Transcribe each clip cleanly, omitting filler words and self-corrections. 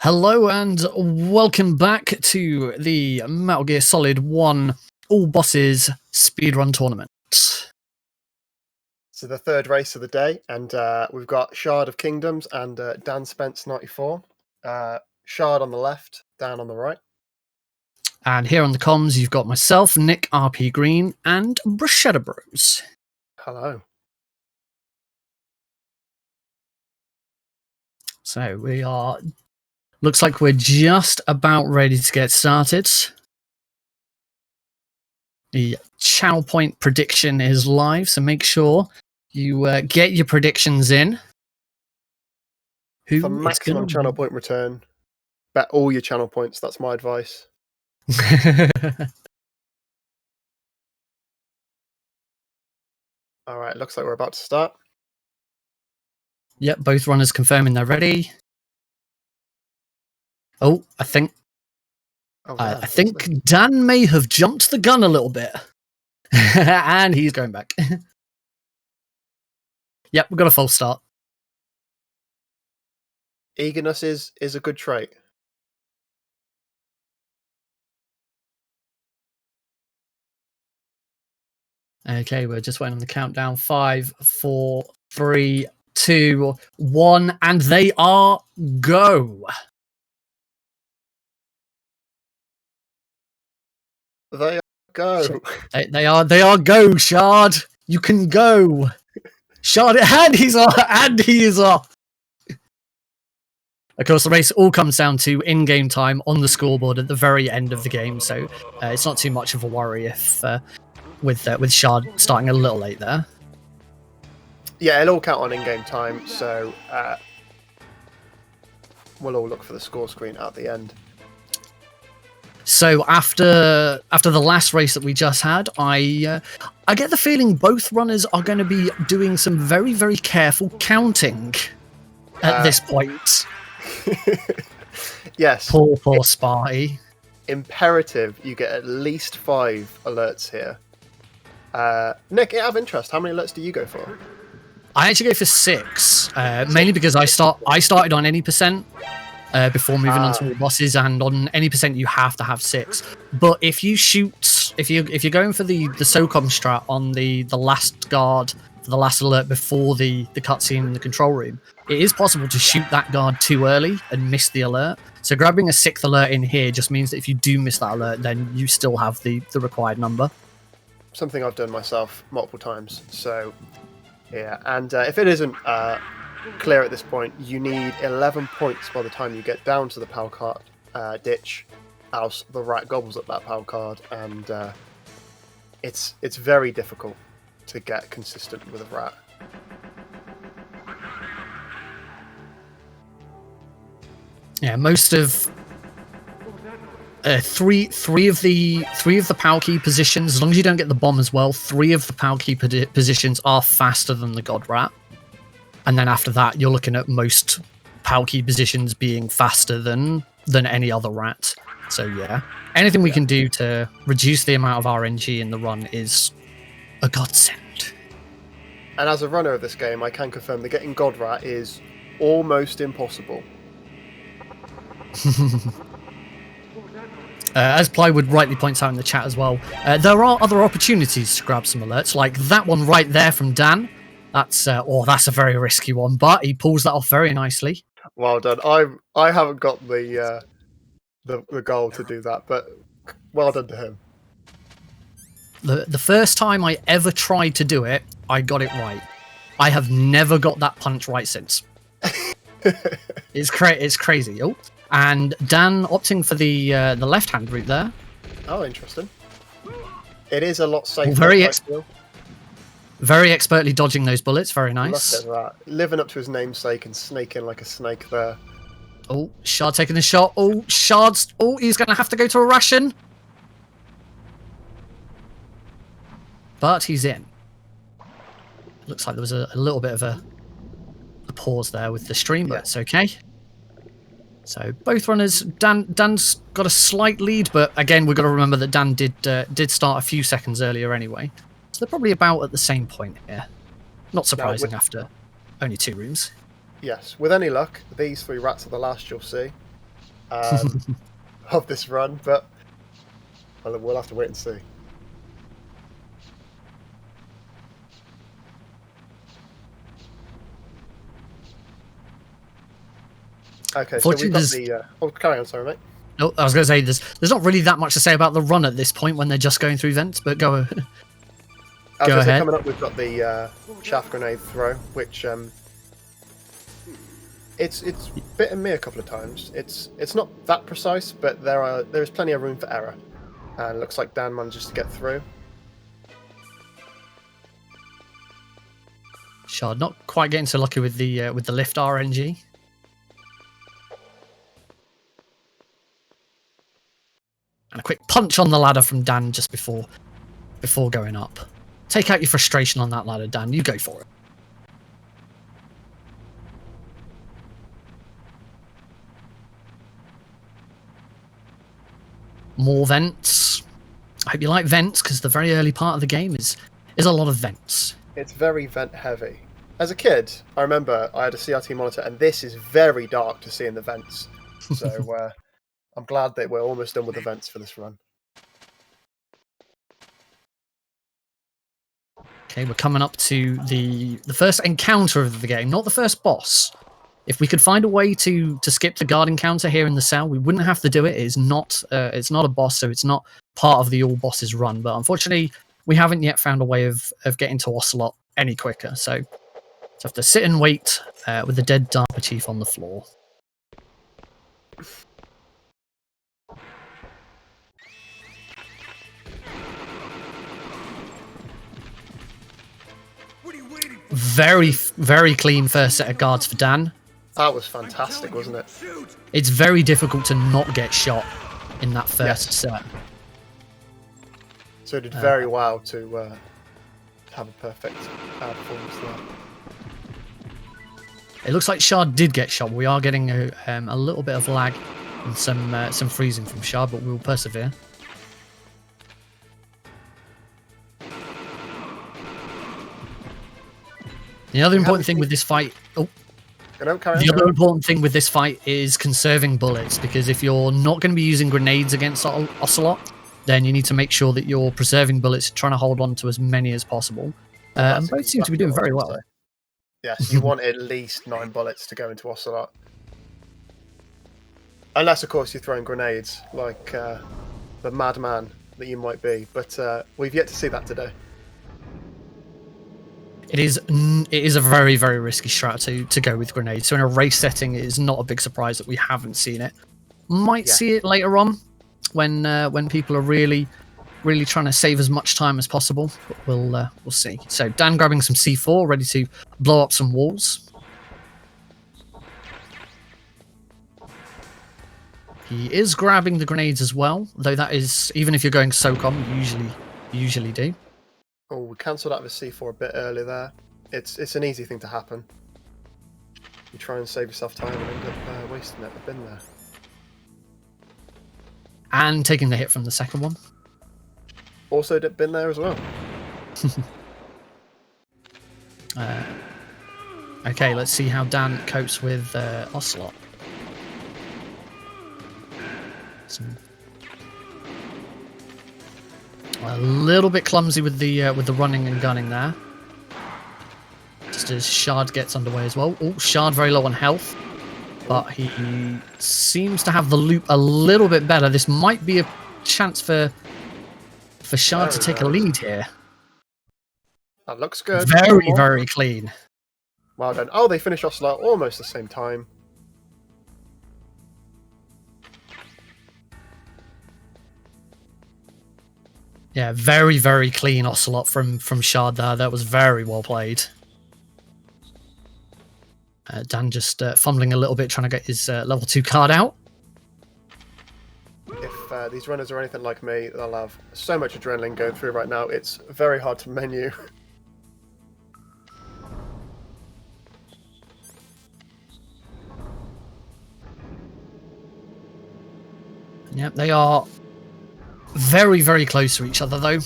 Hello and welcome back to the Metal Gear Solid 1 All Bosses Speedrun Tournament. So the third race of the day, and we've got ShardOfKingdoms and DanSpence94. Shard on the left, Dan on the right. And here on the comms, you've got myself, Nick RP Green, and Bruschetta Bros. Hello. So we are... Looks like we're just about ready to get started. The channel point prediction is live, so make sure you get your predictions in. For maximum channel point return, bet all your channel points. That's my advice. All right, looks like we're about to start. Yep, both runners confirming they're ready. Oh, I think Dan may have jumped the gun a little bit. And he's going back. Yep, we've got a false start. Eagerness is a good trait. Okay, we're just waiting on the countdown. 5, 4, 3, 2, 1, and they are go. They are go. They are go, Shard. You can go. Shard, and he's off, and he is off. Of course, the race all comes down to in-game time on the scoreboard at the very end of the game, so it's not too much of a worry if with Shard starting a little late there. Yeah, it'll all count on in-game time, so we'll all look for the score screen at the end. So after the last race that we just had, I get the feeling both runners are going to be doing some very, very careful counting at this point. Yes. Poor Sparty. Imperative you get at least 5 alerts here. Nick, out of interest, how many alerts do you go for? I actually go for 6, mainly because I started on any percent. Before moving on to all bosses, and on any percent you have to have 6. But if you shoot, if you're going for the SOCOM strat on the last guard for the last alert before the cutscene in the control room, it is possible to shoot that guard too early and miss the alert. So grabbing a 6th alert in here just means that if you do miss that alert, then you still have the required number. Something I've done myself multiple times. So yeah, and if it isn't clear at this point, you need 11 points by the time you get down to the PAL card ditch, else the rat gobbles up that PAL card, and it's very difficult to get consistent with a rat. Yeah, most of three of the PAL key positions, as long as you don't get the bomb as well, 3 of the PAL key positions are faster than the God Rat. And then after that, you're looking at most PAL key positions being faster than any other rat. So yeah, anything we can do to reduce the amount of RNG in the run is a godsend. And as a runner of this game, I can confirm that getting God Rat is almost impossible. As Plywood rightly points out in the chat as well, there are other opportunities to grab some alerts, like that one right there from Dan. That's a very risky one, but he pulls that off very nicely. Well done. I haven't got the goal to do that, but well done to him. The first time I ever tried to do it, I got it right. I have never got that punch right since. It's crazy. Oh, and Dan opting for the left-hand route there. Oh, interesting. It is a lot safer. Very expertly dodging those bullets. Very nice. Look at that. Living up to his namesake and snaking like a snake there. Oh, Shard taking the shot. Oh, Shard's... Oh, he's going to have to go to a ration. But he's in. Looks like there was a little bit of a pause there with the stream, but it's okay. So both runners... Dan's got a slight lead, but again, we've got to remember that Dan did start a few seconds earlier anyway. So they're probably about at the same point here. Not surprising after only 2 rooms. Yes, with any luck, these 3 rats are the last you'll see. of this run, but we'll have to wait and see. Okay, so we've got the... oh, carry on, sorry, mate. No, I was going to say, there's not really that much to say about the run at this point when they're just going through vents, but go ahead. Coming up, we've got the chaff grenade throw, which it's bitten me a couple of times. It's not that precise, but there is plenty of room for error, and it looks like Dan manages to get through. Shard not quite getting so lucky with the lift RNG. And a quick punch on the ladder from Dan just before going up. Take out your frustration on that ladder, Dan. You go for it. More vents. I hope you like vents, because the very early part of the game is a lot of vents. It's very vent heavy. As a kid, I remember I had a CRT monitor, and this is very dark to see in the vents. So I'm glad that we're almost done with the vents for this run. Okay, we're coming up to the first encounter of the game, not the first boss. If we could find a way to skip the guard encounter here in the cell, we wouldn't have to do it. It's not a boss, so it's not part of the all bosses run. But unfortunately, we haven't yet found a way of getting to Ocelot any quicker. So have to sit and wait with the dead DARPA chief on the floor. Very, very clean first set of guards for Dan. That was fantastic, wasn't it? It's very difficult to not get shot in that first set. So it did very well to have a perfect performance there. It looks like Shard did get shot. We are getting a little bit of lag and some freezing from Shard, but we will persevere. The other important thing with this fight... Oh. The other important thing with this fight is conserving bullets, because if you're not going to be using grenades against Ocelot, then you need to make sure that you're preserving bullets, trying to hold on to as many as possible. And both seem to be doing very well. Yes, you want at least 9 bullets to go into Ocelot. Unless, of course, you're throwing grenades, like the madman that you might be. But we've yet to see that today. It is a very, very risky strat to go with grenades. So in a race setting, it is not a big surprise that we haven't seen it. Might see it later on when people are really trying to save as much time as possible. But we'll see. So Dan grabbing some C4, ready to blow up some walls. He is grabbing the grenades as well, though that is, even if you're going SOCOM, you usually do. Oh, we cancelled out of a C4 a bit early there. It's an easy thing to happen. You try and save yourself time and end up wasting it. I've been there. And taking the hit from the second one. Also been there as well. Okay, let's see how Dan copes with Ocelot. A little bit clumsy with the running and gunning there. Just as Shard gets underway as well. Oh, Shard very low on health, but he seems to have the loop a little bit better. This might be a chance for Shard to take a lead here. That looks good. Very, very clean. Well done. Oh, they finish Ocelot almost the same time. Yeah, very, very clean Ocelot from Shard there. That was very well played. Dan just fumbling a little bit, trying to get his level 2 card out. If these runners are anything like me, they'll have so much adrenaline going through right now. It's very hard to menu. Yep, they are very, very close to each other, though.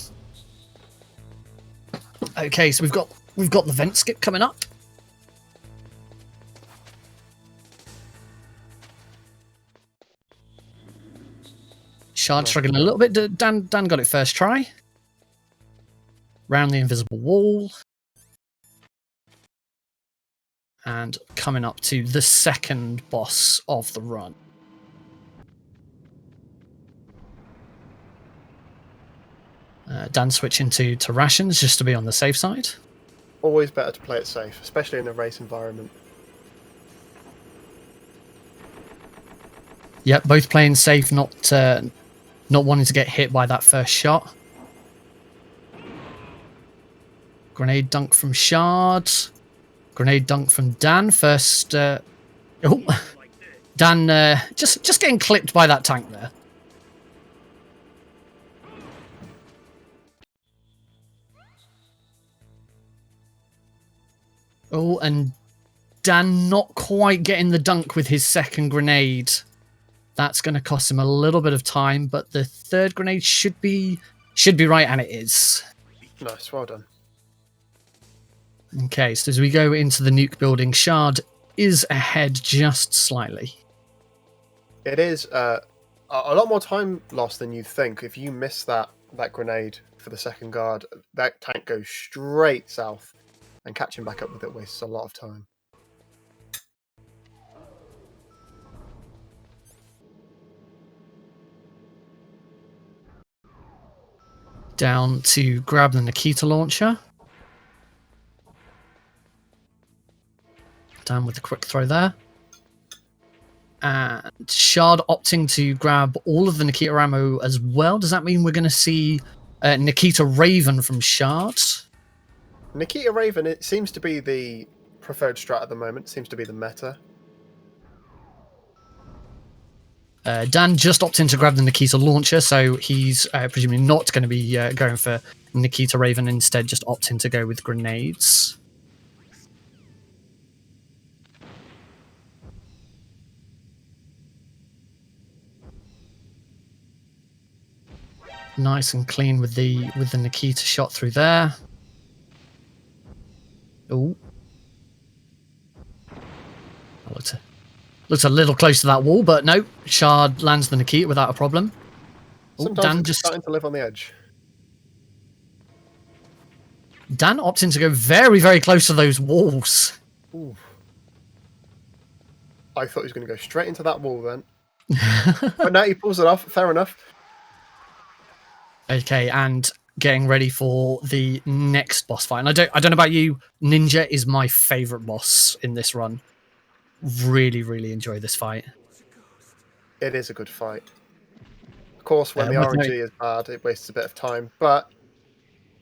Okay, so we've got the vent skip coming up. Shard struggling a little bit. Dan got it first try. Round the invisible wall. And coming up to the second boss of the run. Dan switching to rations just to be on the safe side. Always better to play it safe, especially in a race environment. Yep, both playing safe, not wanting to get hit by that first shot. Grenade dunk from Shard. Grenade dunk from Dan. First, Dan just getting clipped by that tank there. Oh, and Dan not quite getting the dunk with his second grenade. That's going to cost him a little bit of time, but the third grenade should be right, and it is. Nice, well done. Okay, so as we go into the nuke building, Shard is ahead just slightly. It is a lot more time lost than you'd think. If you miss that grenade for the second guard, that tank goes straight south, and catching back up with it wastes a lot of time. Down to grab the Nikita launcher. Down with the quick throw there. And Shard opting to grab all of the Nikita ammo as well. Does that mean we're going to see Nikita Raven from Shard? Nikita Raven, it seems to be the preferred strat at the moment. Seems to be the meta. Dan just opted to grab the Nikita launcher, so he's presumably not going to be going for Nikita Raven, instead just opting to go with grenades. Nice and clean with the Nikita shot through there. Oh. Looks a little close to that wall, but no. Shard lands the Nikita without a problem. Sometimes Dan just starting to live on the edge. Dan opting to go very, very close to those walls. Ooh. I thought he was going to go straight into that wall then. But no, he pulls it off. Fair enough. Okay, and getting ready for the next boss fight. And I don't know about you, Ninja is my favourite boss in this run. Really, really enjoy this fight. It is a good fight. Of course, when the RNG is bad, it wastes a bit of time, but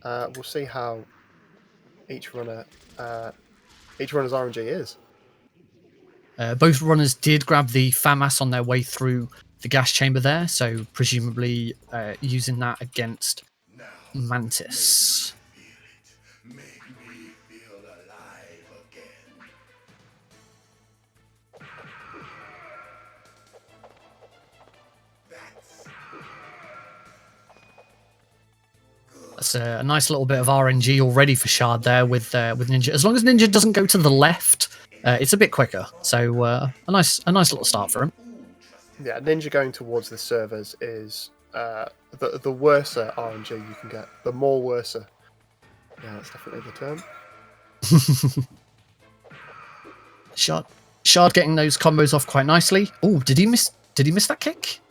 we'll see how each runner's RNG is. Both runners did grab the FAMAS on their way through the gas chamber there, so presumably using that against Mantis. That's a nice little bit of RNG already for Shard there with Ninja. As long as Ninja doesn't go to the left, it's a bit quicker. So a nice little start for him. Yeah, Ninja going towards the servers is the worser RNG you can get. The more worser. Yeah, that's definitely the term. Shard getting those combos off quite nicely. Oh, did he miss that kick?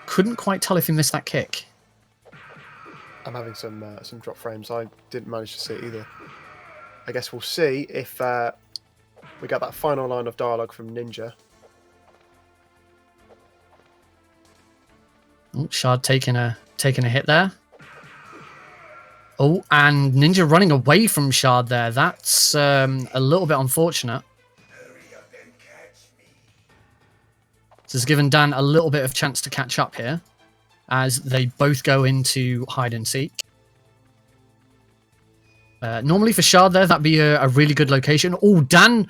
Couldn't quite tell if he missed that kick. I'm having some drop frames. I didn't manage to see it either. I guess we'll see if we get that final line of dialogue from Ninja. Oh, Shard taking a hit there. Oh, and Ninja running away from Shard there. That's a little bit unfortunate. This has given Dan a little bit of chance to catch up here, as they both go into hide and seek. Normally for Shard there, that'd be a really good location. Oh, Dan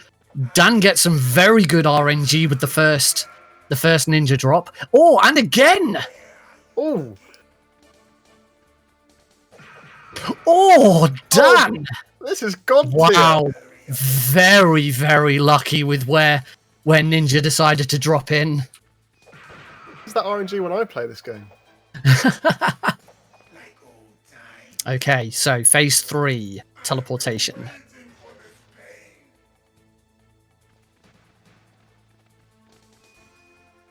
gets some very good RNG with the first Ninja drop. Oh, and again! Oh! Oh, Dan! Oh, this is god tier. Wow. Very, very lucky with where Ninja decided to drop in. that RNG when I play this game? Okay, so phase 3, teleportation.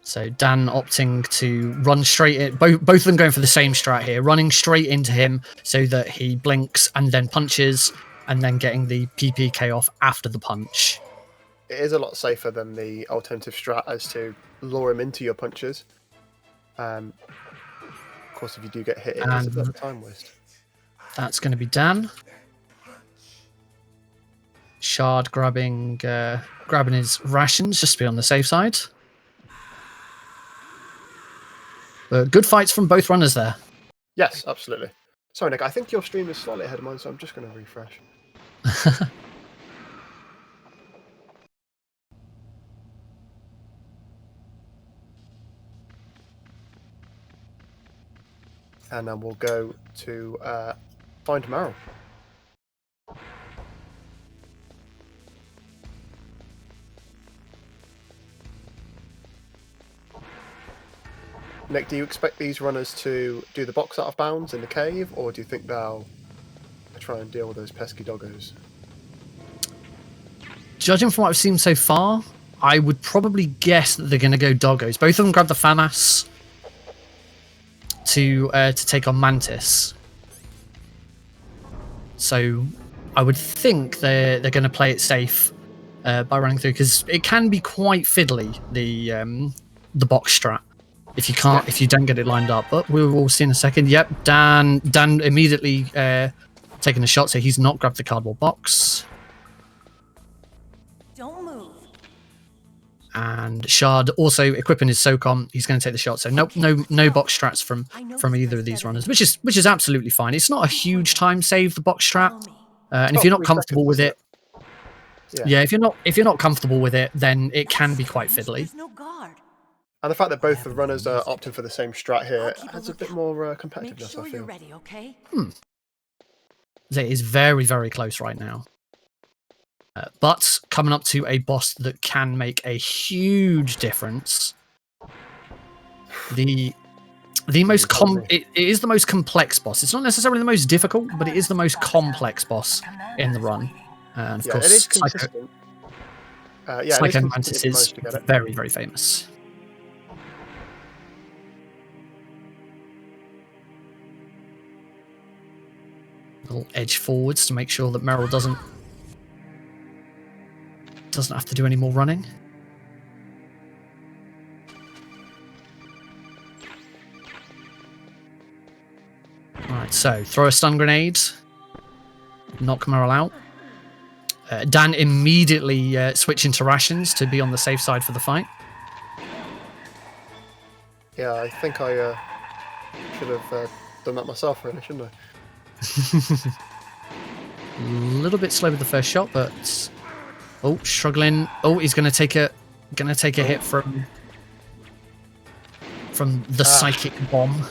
So Dan opting to run straight in, both of them going for the same strat here, running straight into him so that he blinks and then punches, and then getting the PPK off after the punch. It is a lot safer than the alternative strat as to lure him into your punches. Of course, if you do get hit, it is a bit of a time waste. That's going to be Dan. Shard grabbing his rations just to be on the safe side. But good fights from both runners there. Yes, absolutely. Sorry, Nick, I think your stream is slightly ahead of mine, so I'm just going to refresh. And then we'll go to find Meryl. Nick, do you expect these runners to do the box out of bounds in the cave, or do you think they'll try and deal with those pesky doggos? Judging from what I've seen so far, I would probably guess that they're going to go doggos. Both of them grab the FAMAS to take on Mantis. So I would think they're going to play it safe by running through, because it can be quite fiddly, the box strat. If you don't get it lined up, but we'll see in a second. Yep, Dan immediately taking a shot, so he's not grabbed the cardboard box. Don't move. And Shard also equipping his SOCOM, he's going to take the shot. So no box strats from either of these runners, which is absolutely fine. It's not a huge time save, the box strat, and if you're not comfortable with it, yeah, if you're not comfortable with it, then it can be quite fiddly. No guard. And the fact that both the runners are opting for the same strat here adds a bit more competitiveness, Make sure I feel. you're ready, okay? It is very, very close right now. But coming up to a boss that can make a huge difference. It is the most complex boss. It's not necessarily the most difficult, but it is the most complex boss in the run. And of course, it is consistent. Psycho Mantis is very, very famous. Little edge forwards to make sure that Meryl doesn't have to do any more running. Alright, so throw a stun grenade, knock Meryl out. Dan immediately switching to rations to be on the safe side for the fight. Yeah, I think I should have done that myself, really, shouldn't I? A little bit slow with the first shot, but struggling. He's going to take a hit from the psychic bomb.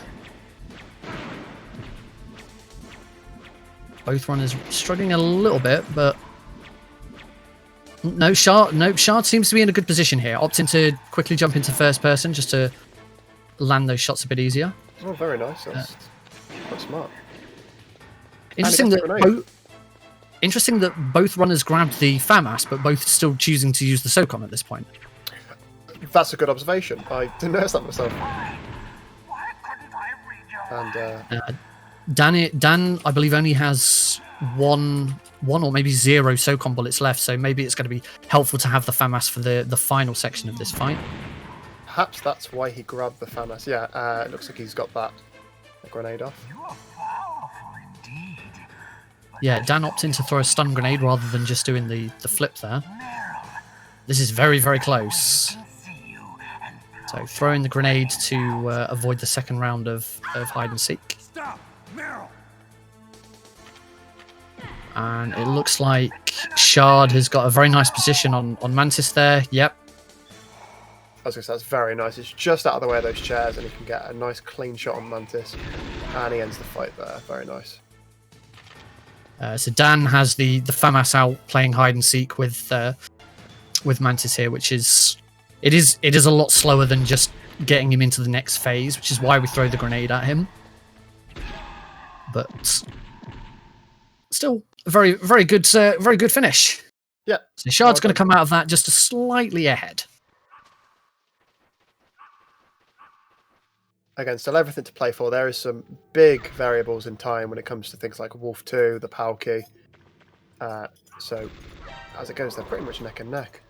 Both runners struggling a little bit, but Shard seems to be in a good position here, opting to quickly jump into first person just to land those shots a bit easier. Oh, very nice. That's quite smart. Interesting that both runners grabbed the FAMAS, but both still choosing to use the SOCOM at this point. That's a good observation. I didn't notice that myself. And Dan, I believe, only has one or maybe 0 SOCOM bullets left, so maybe it's going to be helpful to have the FAMAS for the final section of this fight. Perhaps that's why he grabbed the FAMAS. Yeah, it looks like he's got that grenade off. Yeah, Dan opting to throw a stun grenade rather than just doing the flip there. This is very, very close. So throwing the grenade to avoid the second round of hide and seek. And it looks like Shard has got a very nice position on Mantis there. Yep. I was going to say, that's very nice. It's just out of the way of those chairs, and he can get a nice clean shot on Mantis. And he ends the fight there. Very nice. So Dan has the FAMAS out playing hide and seek with Mantis here, which is It is a lot slower than just getting him into the next phase, which is why we throw the grenade at him. But still, a very good finish. Yeah. So Shard's going to come out of that just slightly ahead. Again, still everything to play for. There is some big variables in time when it comes to things like Wolf 2, the PAL key. So, as it goes, they're pretty much neck and neck.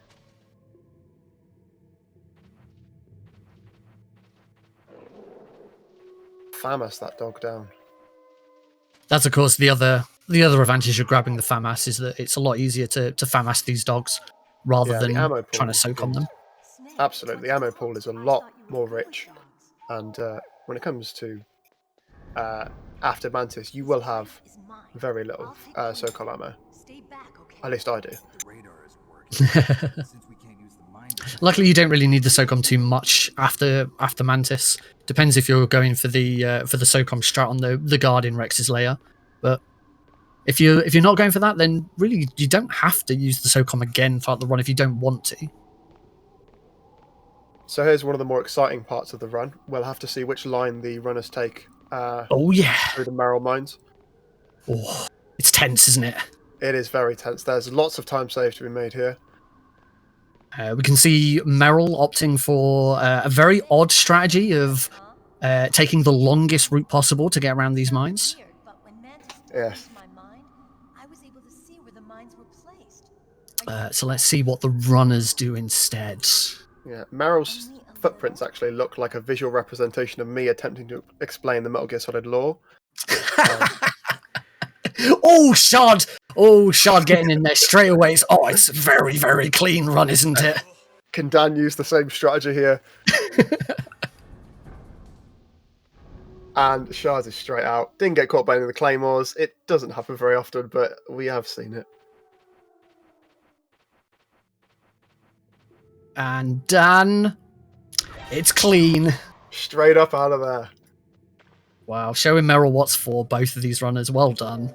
FAMAS that dog down. That's, of course, the other advantage of grabbing the FAMAS is that it's a lot easier to FAMAS these dogs rather than trying to soak on them. Absolutely, the ammo pool is a lot more rich. And when it comes to after Mantis, you will have very little SoCal ammo. At least I do. Luckily, you don't really need the SOCOM too much after Mantis. Depends if you're going for the SOCOM strat on the guard in Rex's lair. But if you're not going for that, then really you don't have to use the SOCOM again throughout the run if you don't want to. So here's one of the more exciting parts of the run. We'll have to see which line the runners take. Oh yeah, through the Merrill mines. Oh, it's tense, isn't it? It is very tense. There's lots of time saved to be made here. We can see Merrill opting for a very odd strategy of taking the longest route possible to get around these mines. Yes. So let's see what the runners do instead. Yeah, Merrill's footprints actually look like a visual representation of me attempting to explain the Metal Gear Solid lore. Oh, Shard! Oh, Shard getting in there straight away. It's a very, very clean run, isn't it? Can Dan use the same strategy here? And Shard is straight out. Didn't get caught by any of the claymores. It doesn't happen very often, but we have seen it. And Dan, it's clean. Straight up out of there. Wow, showing Merrill what's for both of these runners. Well done.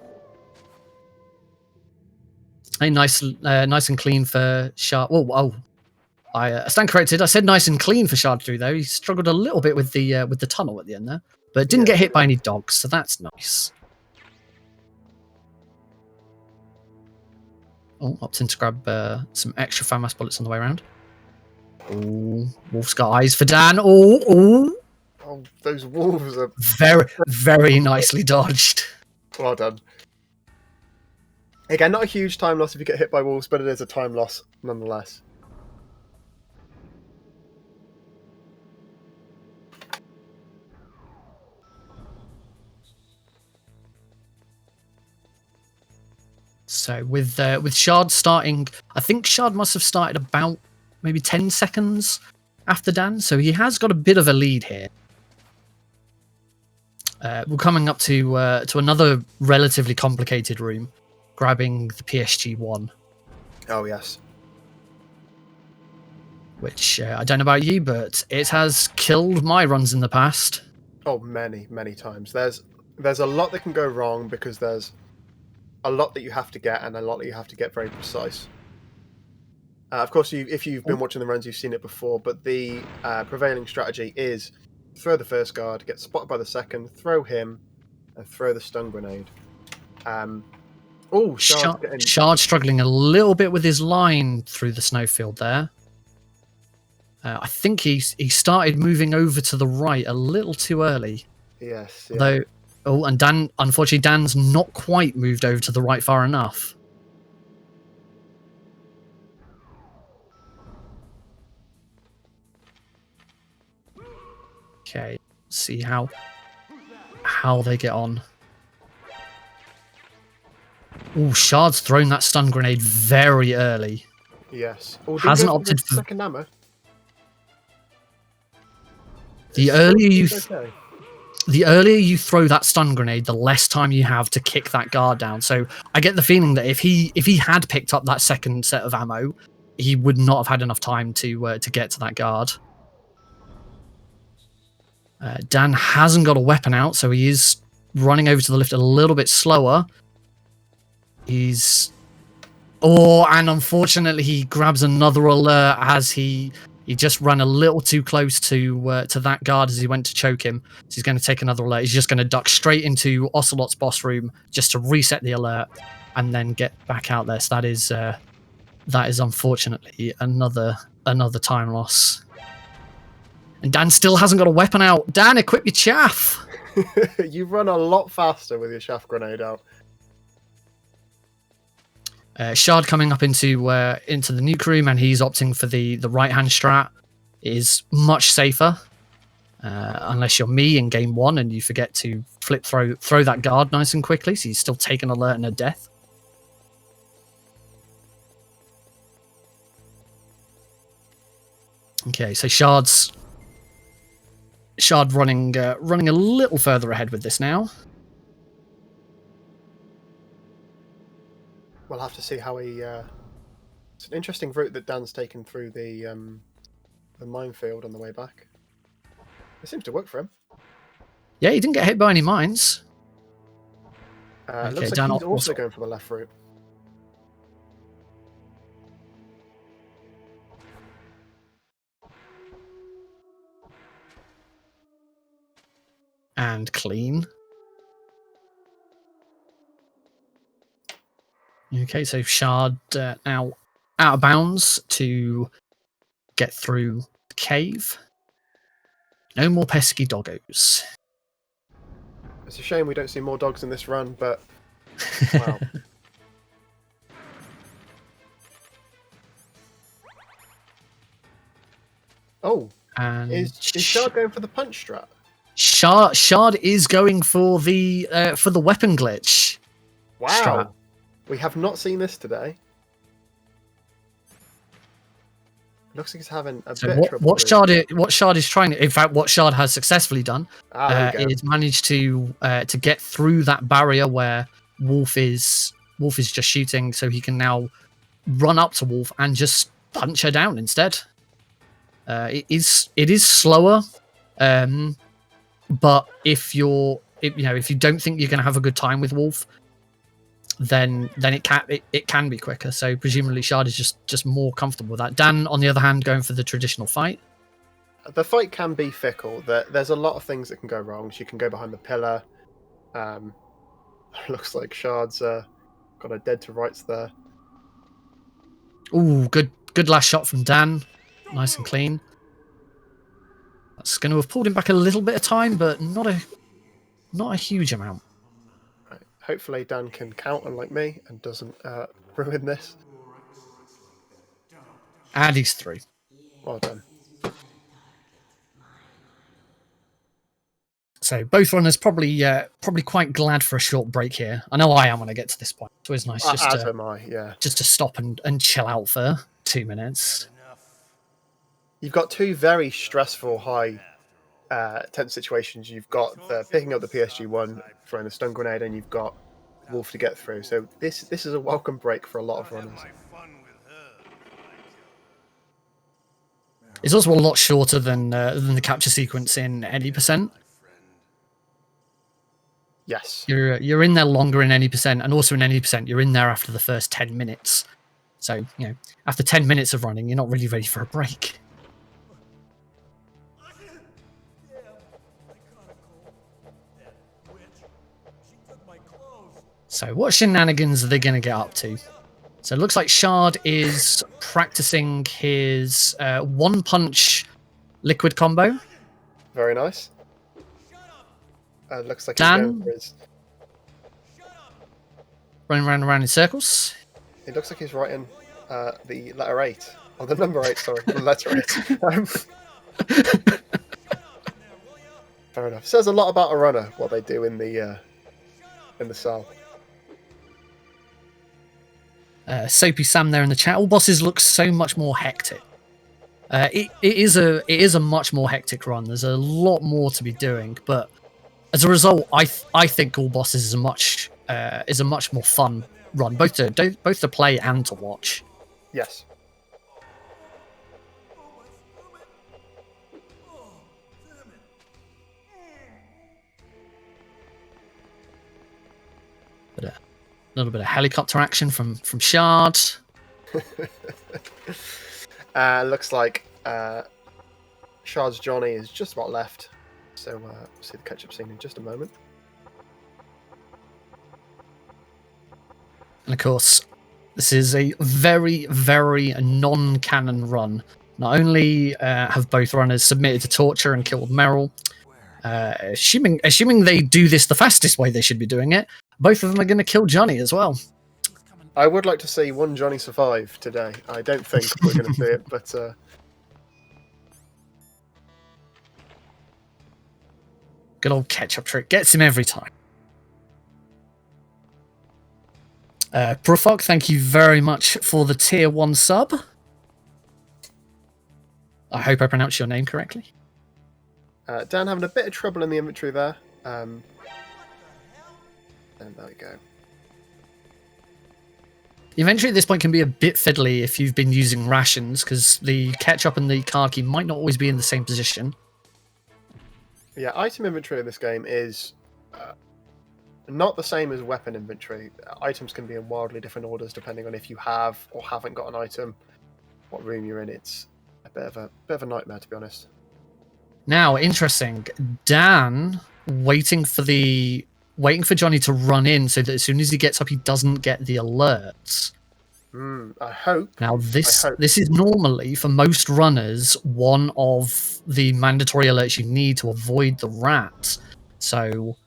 Hey, nice and clean for Shard. I stand corrected. I said nice and clean for Shard through though. He struggled a little bit with the tunnel at the end there, but didn't get hit by any dogs, so that's nice. Oh, opting to grab some extra FAMAS bullets on the way around. Oh, Wolf's got eyes for Dan. Oh, those wolves are very, very nicely dodged. Well done. Again, not a huge time loss if you get hit by wolves, but it is a time loss nonetheless. So with Shard starting, I think Shard must have started about maybe 10 seconds after Dan, so he has got a bit of a lead here. We're coming up to another relatively complicated room, grabbing the PSG1. Oh yes. Which I don't know about you, but it has killed my runs in the past. Oh, many times. There's a lot that can go wrong because there's a lot that you have to get and a lot that you have to get very precise. Of course, if you've been watching the runs, you've seen it before, but the prevailing strategy is throw the first guard, get spotted by the second, throw him, and throw the stun grenade. Shard struggling a little bit with his line through the snowfield there. I think he started moving over to the right a little too early. Yes. Yeah. And Dan, unfortunately, Dan's not quite moved over to the right far enough. Okay, see how they get on. Oh, Shard's thrown that stun grenade very early. Yes. Hasn't opted for second ammo. The earlier you throw that stun grenade, the less time you have to kick that guard down. So I get the feeling that if he had picked up that second set of ammo, he would not have had enough time to get to that guard. Dan hasn't got a weapon out, so he is running over to the lift a little bit slower. And unfortunately he grabs another alert as he He just ran a little too close to that guard as he went to choke him. So he's going to take another alert. He's just going to duck straight into Ocelot's boss room just to reset the alert and then get back out there. So that is unfortunately another time loss. And Dan still hasn't got a weapon out. Dan, equip your chaff. You run a lot faster with your chaff grenade out. Shard coming up into the nuke room, and he's opting for the right hand strat. It is much safer, unless you're me in game 1 and you forget to throw that guard nice and quickly. So he's still taking alert and a death. Okay, so Shard running a little further ahead with this now. We'll have to see how he. It's an interesting route that Dan's taken through the minefield on the way back. It seems to work for him. Yeah, he didn't get hit by any mines. It looks like he's also going for the left route. And clean. Okay, so Shard now out of bounds to get through the cave. No more pesky doggos. It's a shame we don't see more dogs in this run, but wow. Oh, And is Shard going for the punch strat? Shard is going for the weapon glitch. Wow. Strat. We have not seen this today. Looks like he's having a bit of trouble. What Shard is trying to, in fact, what Shard has successfully done is managed to get through that barrier where Wolf is just shooting, so he can now run up to Wolf and just punch her down instead. It is slower, but if you don't think you're going to have a good time with Wolf, then it can be quicker. So presumably Shard is just more comfortable with that. Dan, on the other hand, going for the traditional fight. The fight can be fickle. There's a lot of things that can go wrong. She can go behind the pillar. Looks like Shard's got a dead to rights there. Ooh, good last shot from Dan. Nice and clean. That's going to have pulled him back a little bit of time, but not a huge amount. Right. Hopefully Dan can count unlike me and doesn't ruin this. And he's through. Well done. So both runners probably quite glad for a short break here. I know I am when I get to this point. It's always nice just to stop and chill out for 2 minutes. You've got two very stressful, high, tense situations. You've got the picking up the PSG-1, throwing the stun grenade, and you've got Wolf to get through. So this is a welcome break for a lot of runners. It's also a lot shorter than the capture sequence in any percent. Yes. You're in there longer in any percent, and also in any percent, you're in there after the first 10 minutes. So, after 10 minutes of running, you're not really ready for a break. So what shenanigans are they going to get up to? So it looks like Shard is practicing his one-punch liquid combo. Very nice. Looks like Dan, he's going for his... running around in circles. It looks like he's writing the letter 8. Or the number 8, sorry. The letter 8. Fair enough. Says a lot about a runner, what they do in the cell. Soapy Sam there in the chat. All bosses look so much more hectic. It is a much more hectic run. There's a lot more to be doing, but as a result, I think All Bosses is a much more fun run, both to play and to watch. Yes. But a little bit of helicopter action from Shard. Looks like Shard's Johnny is just about left. So we'll see the catch-up scene in just a moment. And of course, this is a very, very non-canon run. Not only have both runners submitted to torture and killed Meryl, assuming they do this the fastest way they should be doing it, both of them are going to kill Johnny as well. I would like to see one Johnny survive today. I don't think we're going to see it, but... Good old catch-up trick. Gets him every time. Brufok, thank you very much for the tier 1 sub. I hope I pronounced your name correctly. Dan having a bit of trouble in the inventory there. And there we go. The inventory at this point can be a bit fiddly if you've been using rations, because the ketchup and the card key might not always be in the same position. Yeah, item inventory in this game is not the same as weapon inventory. Items can be in wildly different orders depending on if you have or haven't got an item, what room you're in. It's a bit of a nightmare, to be honest. Now, interesting. Dan waiting for Johnny to run in so that as soon as he gets up, he doesn't get the alerts. I hope. Now, this is normally, for most runners, one of the mandatory alerts you need to avoid the rats. So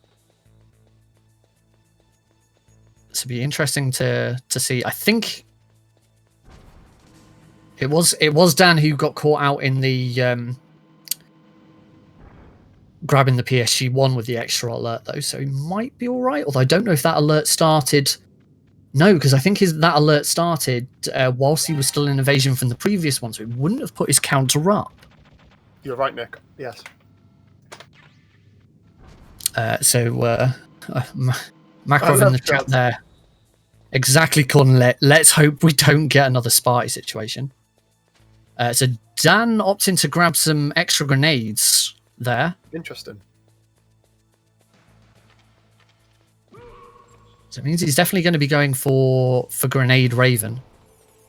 this would be interesting to see. I think it was Dan who got caught out in the grabbing the PSG1 with the extra alert, though, so he might be all right. Although I don't know if that alert started. No, because I think that alert started whilst he was still in evasion from the previous one, so it wouldn't have put his counter up. You're right, Nick. Yes. Makarov in the chat there. Exactly, Cornlet. Let's hope we don't get another Sparty situation. So Dan opting to grab some extra grenades there. Interesting. So it means he's definitely going to be going for Grenade Raven.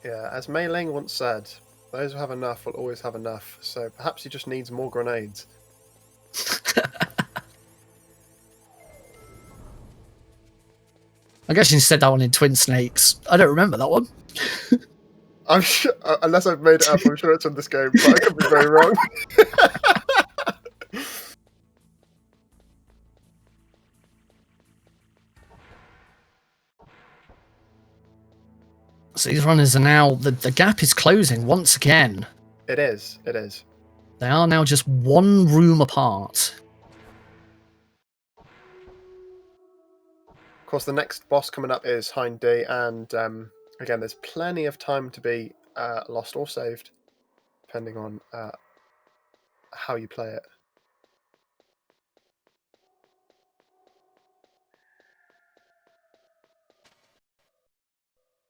Yeah, as Mei Ling once said, those who have enough will always have enough. So perhaps he just needs more grenades. I guess you said that one in Twin Snakes. I don't remember that one. I'm sure, unless I've made it up, I'm sure it's in this game, but I could be very wrong. So these runners are now... The gap is closing once again. It is. It is. They are now just one room apart. Of course, the next boss coming up is Hind D, and again, there's plenty of time to be lost or saved, depending on how you play it.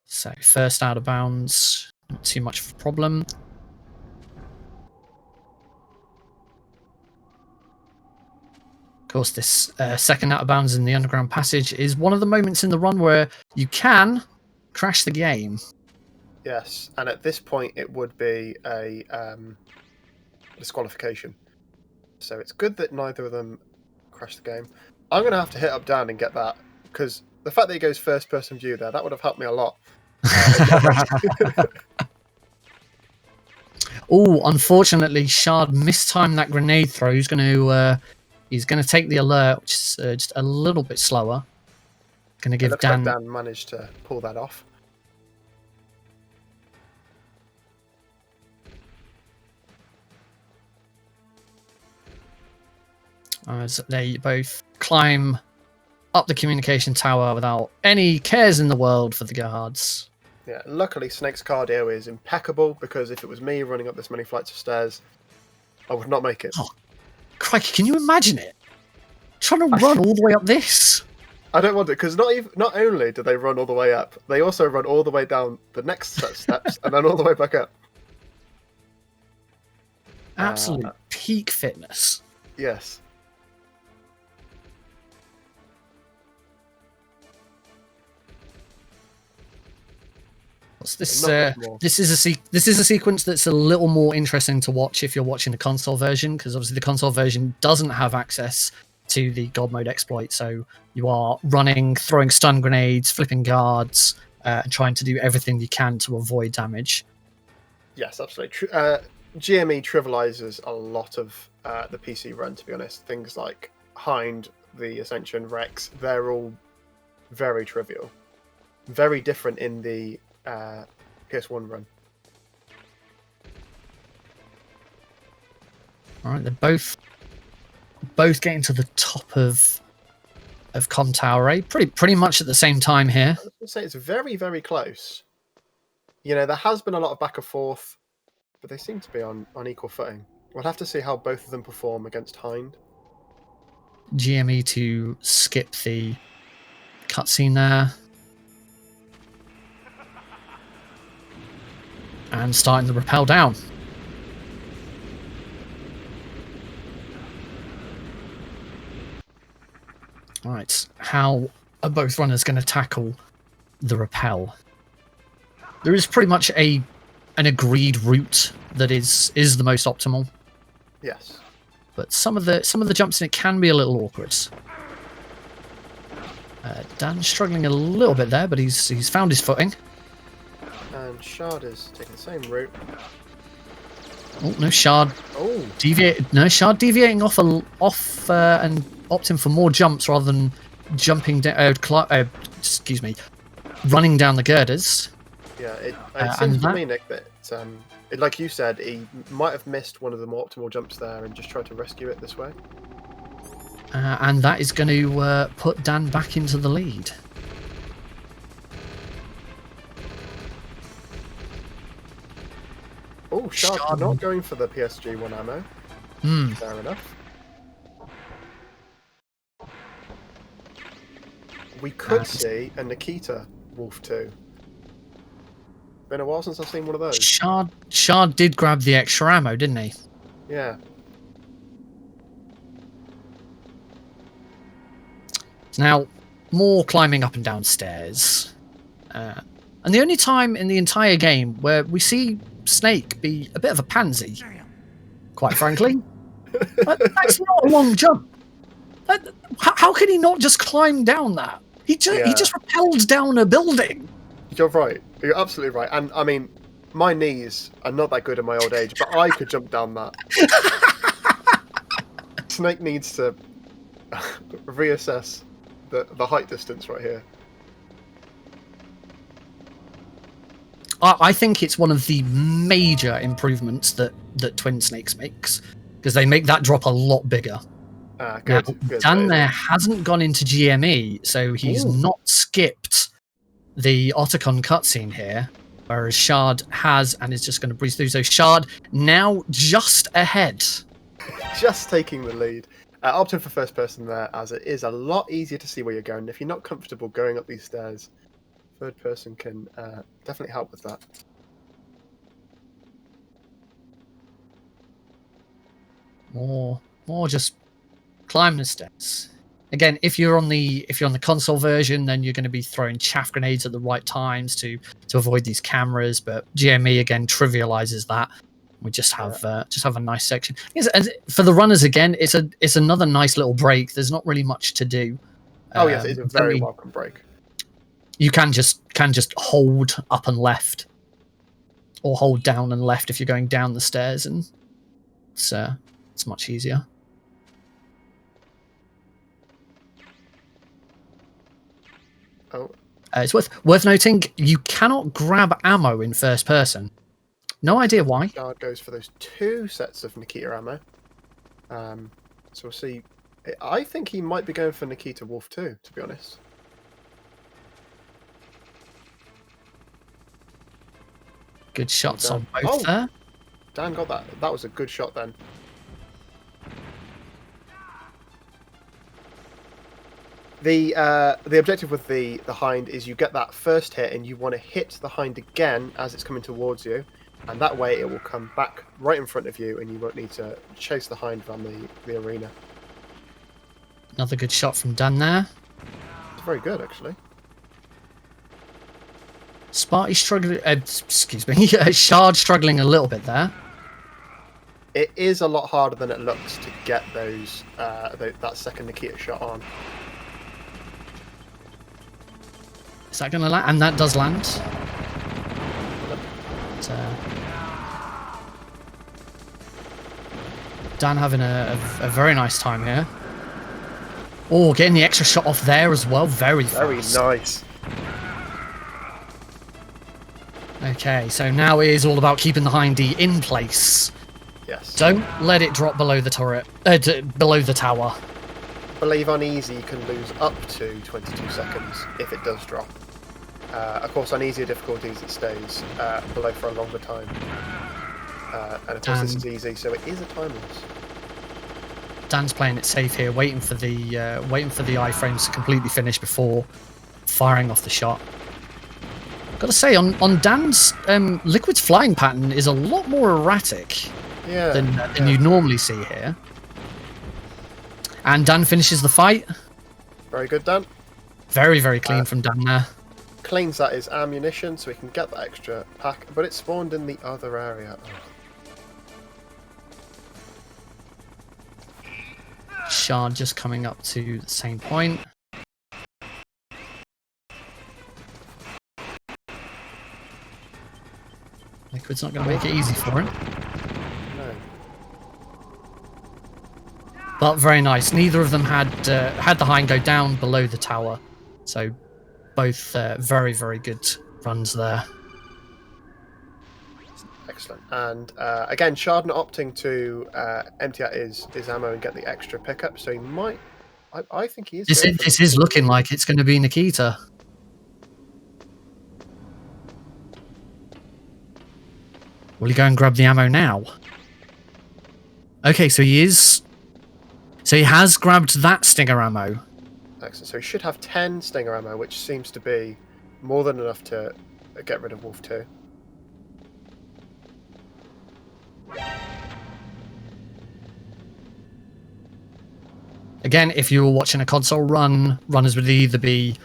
So first out of bounds, not too much of a problem. Of course, this second out of bounds in the underground passage is one of the moments in the run where you can crash the game. Yes, and at this point it would be a disqualification. So it's good that neither of them crashed the game. I'm going to have to hit up Dan and get that, because the fact that he goes first person view there, that would have helped me a lot. Oh, unfortunately, Shard mistimed that grenade throw. He's going to take the alert, which is just a little bit slower. Going to give Looks Dan... like Dan managed to pull that off. As they both climb up the communication tower without any cares in the world for the guards. Yeah, luckily Snake's cardio is impeccable, because if it was me running up this many flights of stairs, I would not make it. Oh, crikey, can you imagine it? Trying to run all the way up this. I don't want it, because not only do they run all the way up, they also run all the way down the next set of steps and then all the way back up. Absolute peak fitness. Yes. This Not much more. this is a sequence that's a little more interesting to watch if you're watching the console version, because obviously the console version doesn't have access to the God mode exploit, so you are running, throwing stun grenades, flipping guards, and trying to do everything you can to avoid damage. Yes, absolutely. GME trivializes a lot of the PC run, to be honest. Things like Hind, the Ascension, Rex, they're all very trivial. Very different in the PS1 run. All right, they're both getting to the top of Com Tower A, pretty much at the same time here. I was going to say it's very, very close. You know, there has been a lot of back and forth, but they seem to be on equal footing. We'll have to see how both of them perform against Hind. GME to skip the cutscene there. And starting to rappel down. Right, how are both runners going to tackle the rappel? There is pretty much an agreed route that is the most optimal. Yes. But some of the jumps in it can be a little awkward. Dan's struggling a little bit there, but he's found his footing. And Shard is taking the same route. Oh no, Shard. Oh, Shard deviating off and opting for more jumps rather than jumping down. Excuse me, running down the girders. yeah. It seems to me, Nick, that like you said, he might have missed one of the more optimal jumps there and just tried to rescue it this way. And that is going to put Dan back into the lead. Oh, Shard not going for the PSG1 ammo. Fair enough. We could see a Nikita Wolf 2. Been a while since I've seen one of those. Shard did grab the extra ammo, didn't he? Yeah. Now, more climbing up and down stairs. And the only time in the entire game where we see Snake be a bit of a pansy, quite frankly. That's not a long jump. How can he not just climb down that? He just rappelled down a building. You're right. You're absolutely right. And I mean, my knees are not that good in my old age, but I could jump down that. Snake needs to reassess the height distance right here. I think it's one of the major improvements that Twin Snakes makes, because they make that drop a lot bigger. Good. Dan there hasn't gone into GME, so he's not skipped the Otacon cutscene here, whereas Shard has and is just going to breeze through. So Shard now just ahead. Just taking the lead. Opting for first person there, as it is a lot easier to see where you're going. If you're not comfortable going up these stairs, third person can definitely help with that. More just climb the steps. Again, if you're on the console version, then you're going to be throwing chaff grenades at the right times to avoid these cameras. But GME again trivializes that. We just have a nice section. And for the runners again, it's another nice little break. There's not really much to do. Oh yes, it's a very welcome break. You can just hold up and left, or hold down and left if you're going down the stairs, and it's much easier. Oh. It's worth noting you cannot grab ammo in first person. No idea why. Shard goes for those 2 sets of Nikita ammo. So we'll see. I think he might be going for Nikita Wolf 2, to be honest. Good shots on both there. Dan got that. That was a good shot then. The objective with the Hind is you get that first hit and you want to hit the Hind again as it's coming towards you, and that way it will come back right in front of you and you won't need to chase the Hind around the arena. Another good shot from Dan there. It's very good, actually. Sparty struggling. Excuse me. Shard struggling a little bit there. It is a lot harder than it looks to get those that second Nikita shot on. Is that going to land? And that does land. But, Dan having a very nice time here. Oh, getting the extra shot off there as well. Very nice. Okay, so now it is all about keeping the hind D in place. Yes. Don't let it drop below the turret, below the tower. I believe on easy you can lose up to 22 seconds if it does drop. Of course, on easier difficulties it stays below for a longer time. And of course, this is easy, so it is a time loss. Dan's playing it safe here, waiting for the iframes to completely finish before firing off the shot. Got to say, on Dan's Liquid's flying pattern is a lot more erratic than you normally see here. And Dan finishes the fight. Very good, Dan. Very clean from Dan there. Cleans that his ammunition so he can get that extra pack, but it spawned in the other area. Shard just coming up to the same point. Liquid's not going to make it easy for him. No. But very nice. Neither of them had the hind go down below the tower, so both very good runs there. Excellent. And again, Shard not opting to empty out his ammo and get the extra pickup, so he might. I think he is. This is looking like it's going to be Nikita. Will he go and grab the ammo now? Okay, so he is. So he has grabbed that Stinger ammo. Excellent. So he should have 10 Stinger ammo, which seems to be more than enough to get rid of Wolf 2. Again, if you were watching a console run, runners would either be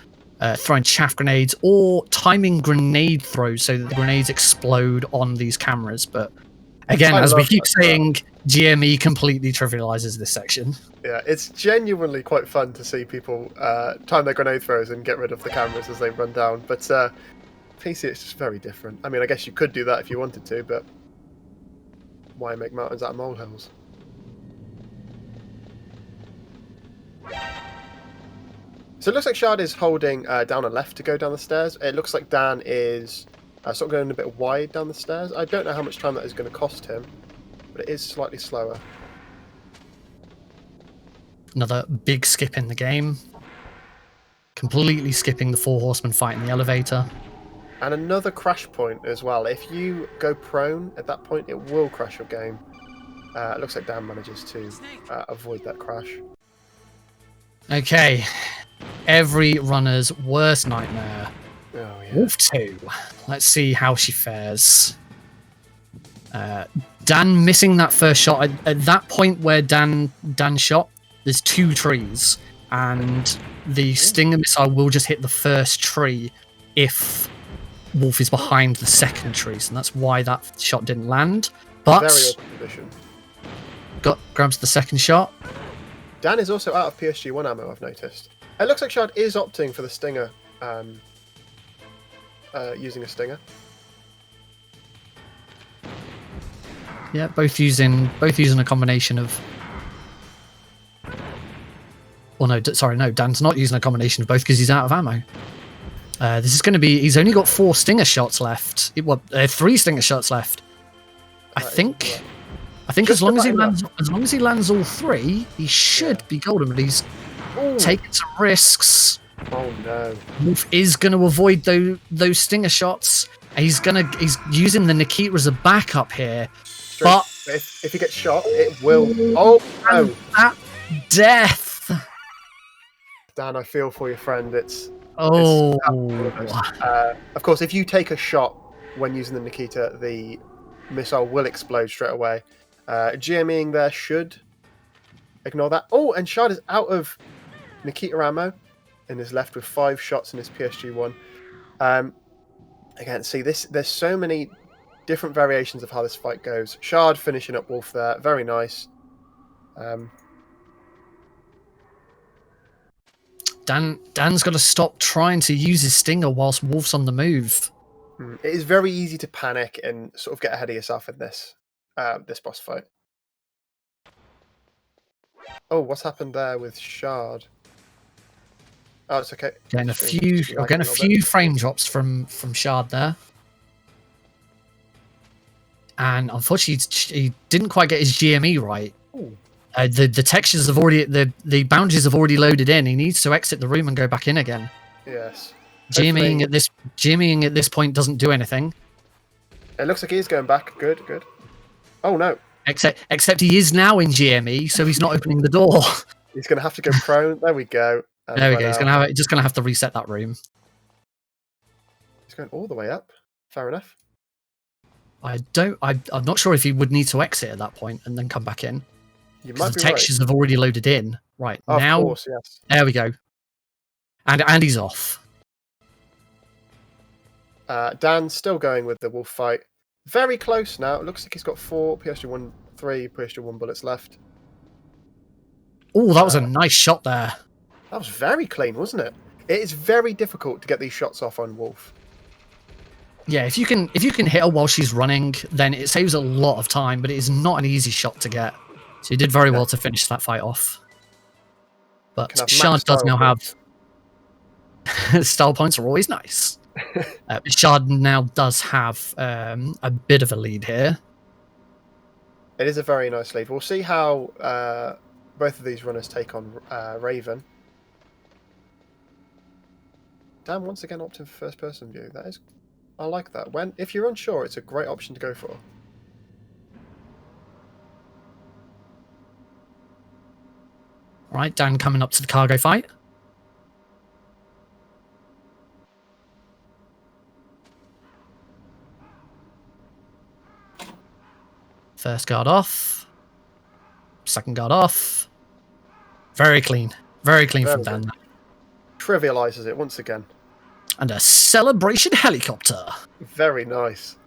throwing chaff grenades or timing grenade throws so that the grenades explode on these cameras. But again, as we keep saying, GME completely trivializes this section. Yeah, it's genuinely quite fun to see people time their grenade throws and get rid of the cameras as they run down. But PC, it's just very different. I mean, I guess you could do that if you wanted to, but why make mountains out of molehills? So it looks like Shard is holding down a left to go down the stairs. It looks like Dan is sort of going a bit wide down the stairs. I don't know how much time that is going to cost him, but it is slightly slower. Another big skip in the game. Completely skipping the four horsemen fight in the elevator. And another crash point as well. If you go prone at that point, it will crash your game. It looks like Dan manages to avoid that crash. Okay. Every runner's worst nightmare. Oh, yeah. Wolf 2. Let's see how she fares. Dan missing that first shot. At that point where Dan shot, there's 2 trees. And the Stinger missile will just hit the first tree if Wolf is behind the second tree. So that's why that shot didn't land. But very open position. Grabs the second shot. Dan is also out of PSG1 ammo, I've noticed. It looks like Shard is opting for the Stinger, using a Stinger. Yeah, both using a combination of. Well, no, sorry, no. Dan's not using a combination of both because he's out of ammo. This is going to be. He's only got 4 Stinger shots left. 3 Stinger shots left. I think as long as he lands all 3, he should be golden. But he's taking some risks. Oh no! Wolf is going to avoid those Stinger shots. He's using the Nikita as a backup here. But if he gets shot, it will. Oh no! That death. Dan, I feel for your friend. Of course, if you take a shot when using the Nikita, the missile will explode straight away. GMing there should ignore that. Oh, and Shard is out of Nikita ammo and is left with 5 shots in his PSG1. Again, see this. There's so many different variations of how this fight goes. Shard finishing up Wolf there, very nice. Dan's got to stop trying to use his stinger whilst Wolf's on the move. It is very easy to panic and sort of get ahead of yourself in this this boss fight. Oh, what's happened there with Shard? Oh, it's okay. Getting a few frame drops from Shard there. And unfortunately, he didn't quite get his GME right. The textures have already, the boundaries have already loaded in. He needs to exit the room and go back in again. Yes. GMEing at this point doesn't do anything. It looks like he is going back. Good, good. Oh no. Except he is now in GME, so he's not opening the door. He's going to have to go prone. There we go. There we go. He's just gonna have to reset that room. He's going all the way up. Fair enough. I'm not sure if he would need to exit at that point and then come back in. You might the be textures have already loaded in. Right, now. Of course, yes. There we go. And he's off. Dan's still going with the wolf fight. Very close now. It looks like he's got 3 PS1 bullets left. Oh, that was a nice shot there. That was very clean, wasn't it? It is very difficult to get these shots off on Wolf. Yeah, if you can hit her while she's running, then it saves a lot of time, but it is not an easy shot to get. So he did very well to finish that fight off. But Shard does now have... style points are always nice. Shard now does have a bit of a lead here. It is a very nice lead. We'll see how both of these runners take on Raven. Dan once again opting for first-person view. I like that. If you're unsure, it's a great option to go for. Right, Dan coming up to the cargo fight. First guard off. Second guard off. Very clean. Very clean from Dan. Trivializes it once again. And a celebration helicopter. Very nice.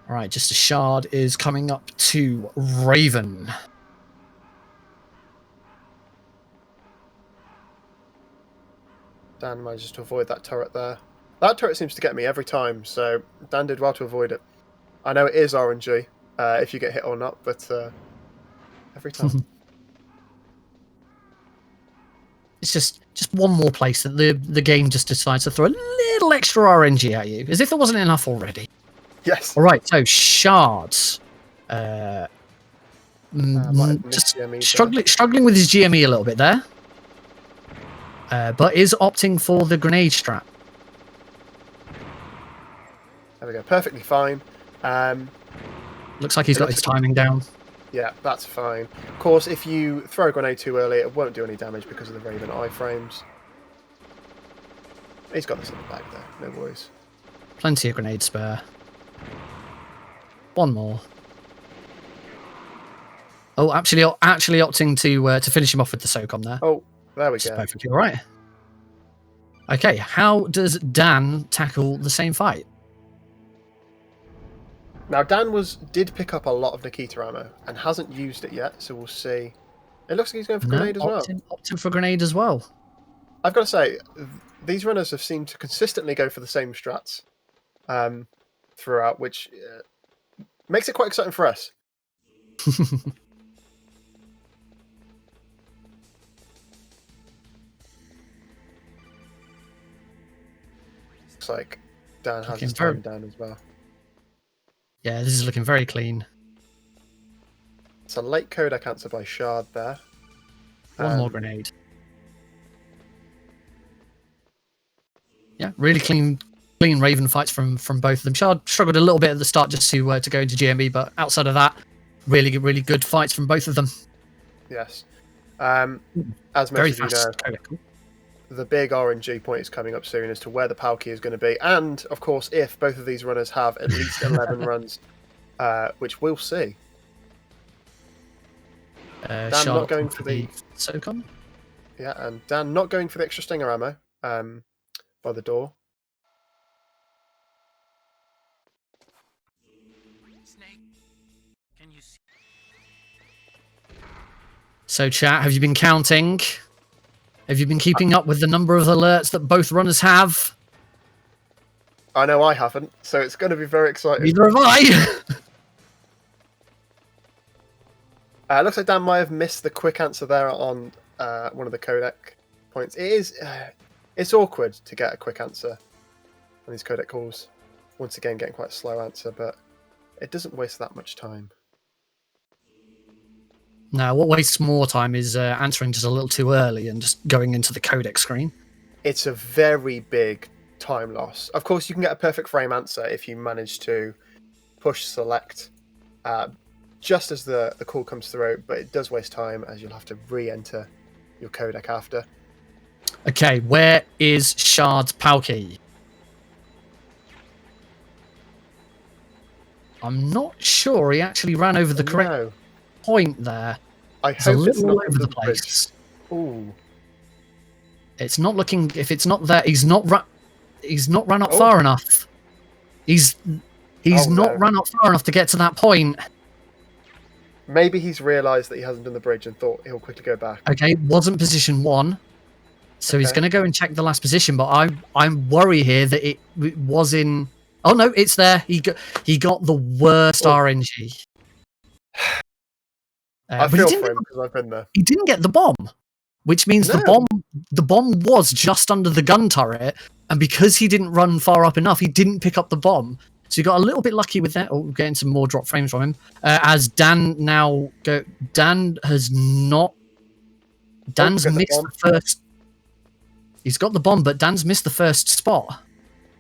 Alright, just a Shard is coming up to Raven. Dan manages to avoid that turret there. That turret seems to get me every time, so Dan did well to avoid it. I know it is RNG, if you get hit or not, but every time. It's just one more place that the game just decides to throw a little extra RNG at you, as if there wasn't enough already. Yes. All right, so Shards, just struggling with his GME a little bit there, but is opting for the grenade strap. There we go, perfectly fine. Looks like he's got his timing down. Yeah, that's fine. Of course, if you throw a grenade too early, it won't do any damage because of the Raven iframes. He's got this in the bag there, no worries. Plenty of grenade spare. One more. Oh, actually opting to finish him off with the SOCOM there. Oh, there we go. That's perfectly all right. Okay, how does Dan tackle the same fight? Now, Dan did pick up a lot of Nikita ammo and hasn't used it yet, so we'll see. It looks like he's going for grenade as well. Opting for grenade as well. I've got to say, these runners have seemed to consistently go for the same strats throughout, which makes it quite exciting for us. Looks like Dan has his time down as well. Yeah, this is looking very clean. It's a late codec answer by Shard there. One more grenade. Yeah, really clean Raven fights from both of them. Shard struggled a little bit at the start just to go into GMB, but outside of that, really good fights from both of them. Yes. As most of you know, the big RNG point is coming up soon as to where the PAL key is going to be, and of course, if both of these runners have at least 11 runs, which we'll see. Dan not going for the SOCOM. Yeah, and Dan not going for the extra stinger ammo by the door. So, chat, have you been counting? Have you been keeping up with the number of alerts that both runners have? I know I haven't, so it's going to be very exciting. Neither have I. Looks like Dan might have missed the quick answer there on one of the codec points. It is, it's awkward to get a quick answer on these codec calls. Once again, getting quite a slow answer, but it doesn't waste that much time. No, what wastes more time is answering just a little too early and just going into the codec screen. It's a very big time loss. Of course, you can get a perfect frame answer if you manage to push select just as the call comes through, but it does waste time as you'll have to re-enter your codec after. Okay, where is Shard's PAL key? I'm not sure he actually ran over the correct point there. I It's hope a it's little not all over the bridge. place. Ooh. It's not looking. If it's not there, he's not run up far enough. He's not run up far enough to get to that point. Maybe he's realised that he hasn't done the bridge and thought he'll quickly go back. Okay, wasn't position 1, so he's going to go and check the last position. But I'm worried here that it was in. Oh no, it's there. He got the worst RNG. I feel for him because I've been there. He didn't get the bomb, which means the bomb was just under the gun turret, and because he didn't run far up enough, he didn't pick up the bomb. So he got a little bit lucky with that. Oh, we're getting some more drop frames from him. As Dan now go, Dan has not. Dan's missed the first. He's got the bomb, but Dan's missed the first spot.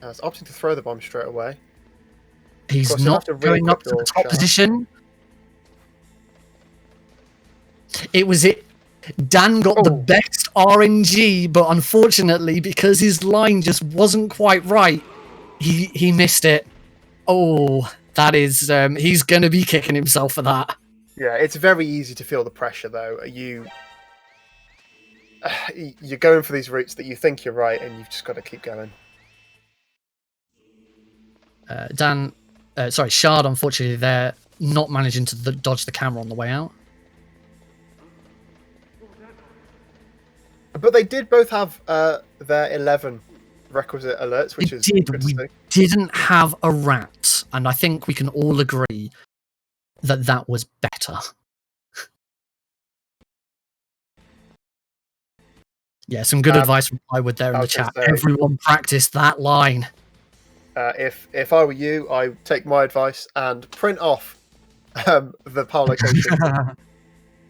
He's opting to throw the bomb straight away. He's not going up to the top position. It was it. Dan got the best RNG, but unfortunately, because his line just wasn't quite right, he missed it. Oh, that is. He's going to be kicking himself for that. Yeah, it's very easy to feel the pressure, though. You're going for these routes that you think you're right, and you've just got to keep going. Shard, unfortunately, they're not managing to dodge the camera on the way out. But they did both have their 11 requisite alerts, which is good to see. We didn't have a rat, and I think we can all agree that that was better. Yeah, some good advice from Plywood there in the chat. Everyone practice that line. If I were you, I would take my advice and print off the PAL location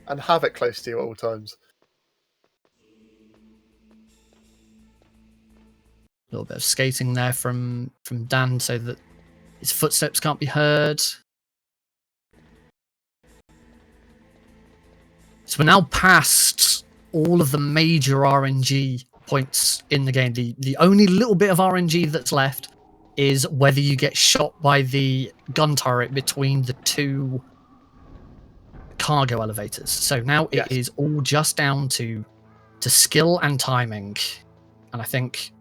and have it close to you at all times. A little bit of skating there from Dan so that his footsteps can't be heard. So we're now past all of the major RNG points in the game. The only little bit of RNG that's left is whether you get shot by the gun turret between the two cargo elevators. So now it is all just down to skill and timing. And I think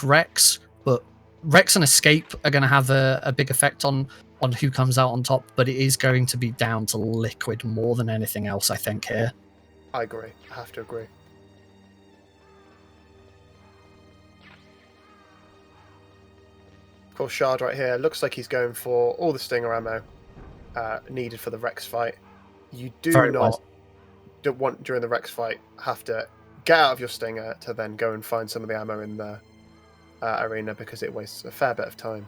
Rex and Escape are going to have a big effect on who comes out on top, but it is going to be down to Liquid more than anything else, I think, here. I agree. I have to agree. Of course, Shard right here looks like he's going for all the stinger ammo needed for the Rex fight. You do not want, during the Rex fight, have to get out of your stinger to then go and find some of the ammo in the arena, because it wastes a fair bit of time.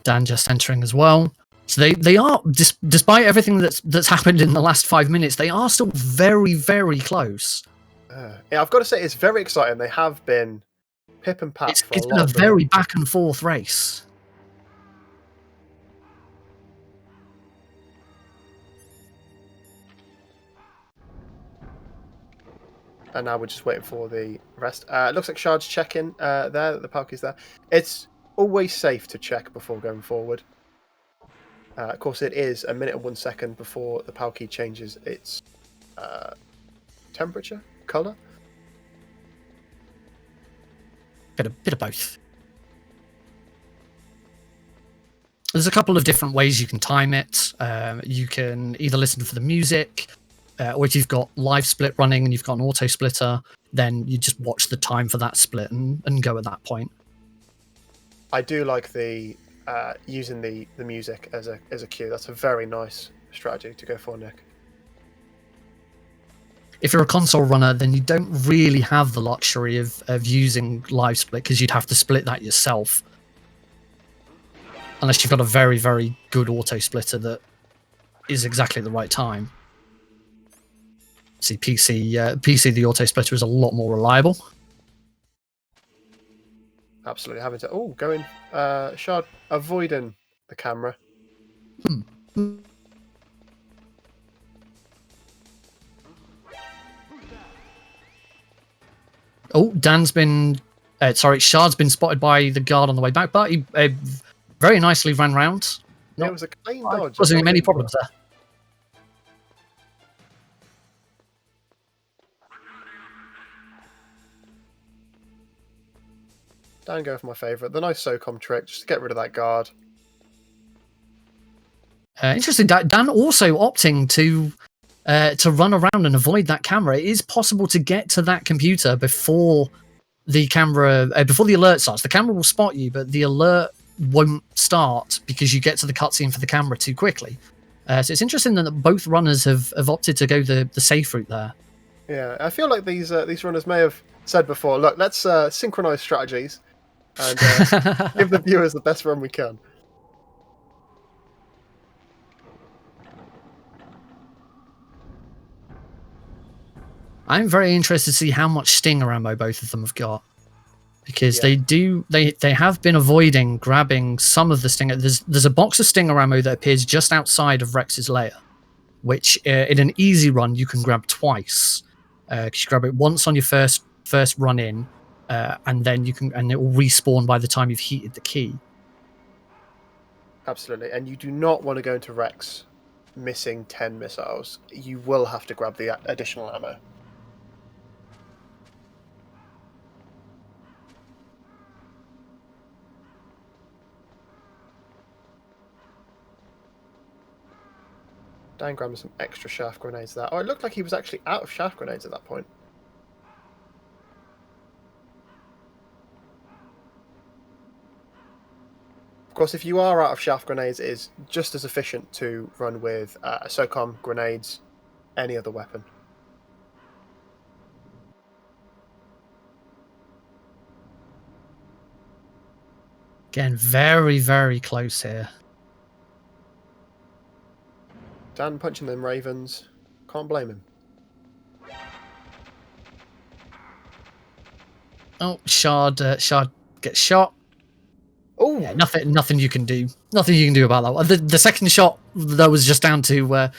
Dan just entering as well. So they are, despite everything that's happened in the last 5 minutes, they are still very, very close. Yeah, I've got to say, it's very exciting. They have been pip and pat for a lot. It's been a very back and forth race. And now we're just waiting for the rest. It looks like Shard's checking there, that the Palky's there. It's always safe to check before going forward. Of course, it is a minute and 1 second before the Palky changes its temperature, color? Bit of both. There's a couple of different ways you can time it. You can either listen for the music, or if you've got live split running and you've got an auto splitter, then you just watch the time for that split and go at that point. I do like the using the music as a cue. That's a very nice strategy to go for, Nick. If you're a console runner, then you don't really have the luxury of using live split, because you'd have to split that yourself. Unless you've got a very, very good auto splitter that is exactly at the right time. See, PC, the auto splitter is a lot more reliable. Absolutely, having to going Shard avoiding the camera. Oh, Shard's been spotted by the guard on the way back, but he very nicely ran round. It was a clean dodge. Wasn't any problems there. Dan go for my favourite, the nice SOCOM trick, just to get rid of that guard. Interesting. Dan also opting to run around and avoid that camera. It is possible to get to that computer before the alert starts. The camera will spot you, but the alert won't start because you get to the cutscene for the camera too quickly. So it's interesting that both runners have opted to go the safe route there. Yeah, I feel like these runners may have said before, look, let's synchronise strategies and give the viewers the best run we can. I'm very interested to see how much stinger ammo both of them have got, because they have been avoiding grabbing some of the stinger. There's a box of stinger ammo that appears just outside of Rex's lair, which in an easy run you can grab twice. Because you grab it once on your first run in, and then it will respawn by the time you've heated the key. Absolutely, and you do not want to go into Rex missing 10 missiles. You will have to grab the additional ammo. Dan grabbing some extra shaft grenades there. Oh, it looked like he was actually out of shaft grenades at that point. Of course, if you are out of shaft grenades, it is just as efficient to run with SOCOM, grenades, any other weapon. Again, very, very close here. Dan punching them Ravens. Can't blame him. Oh, Shard gets shot. Oh, yeah, nothing you can do. Nothing you can do about that one. The second shot, that was just down to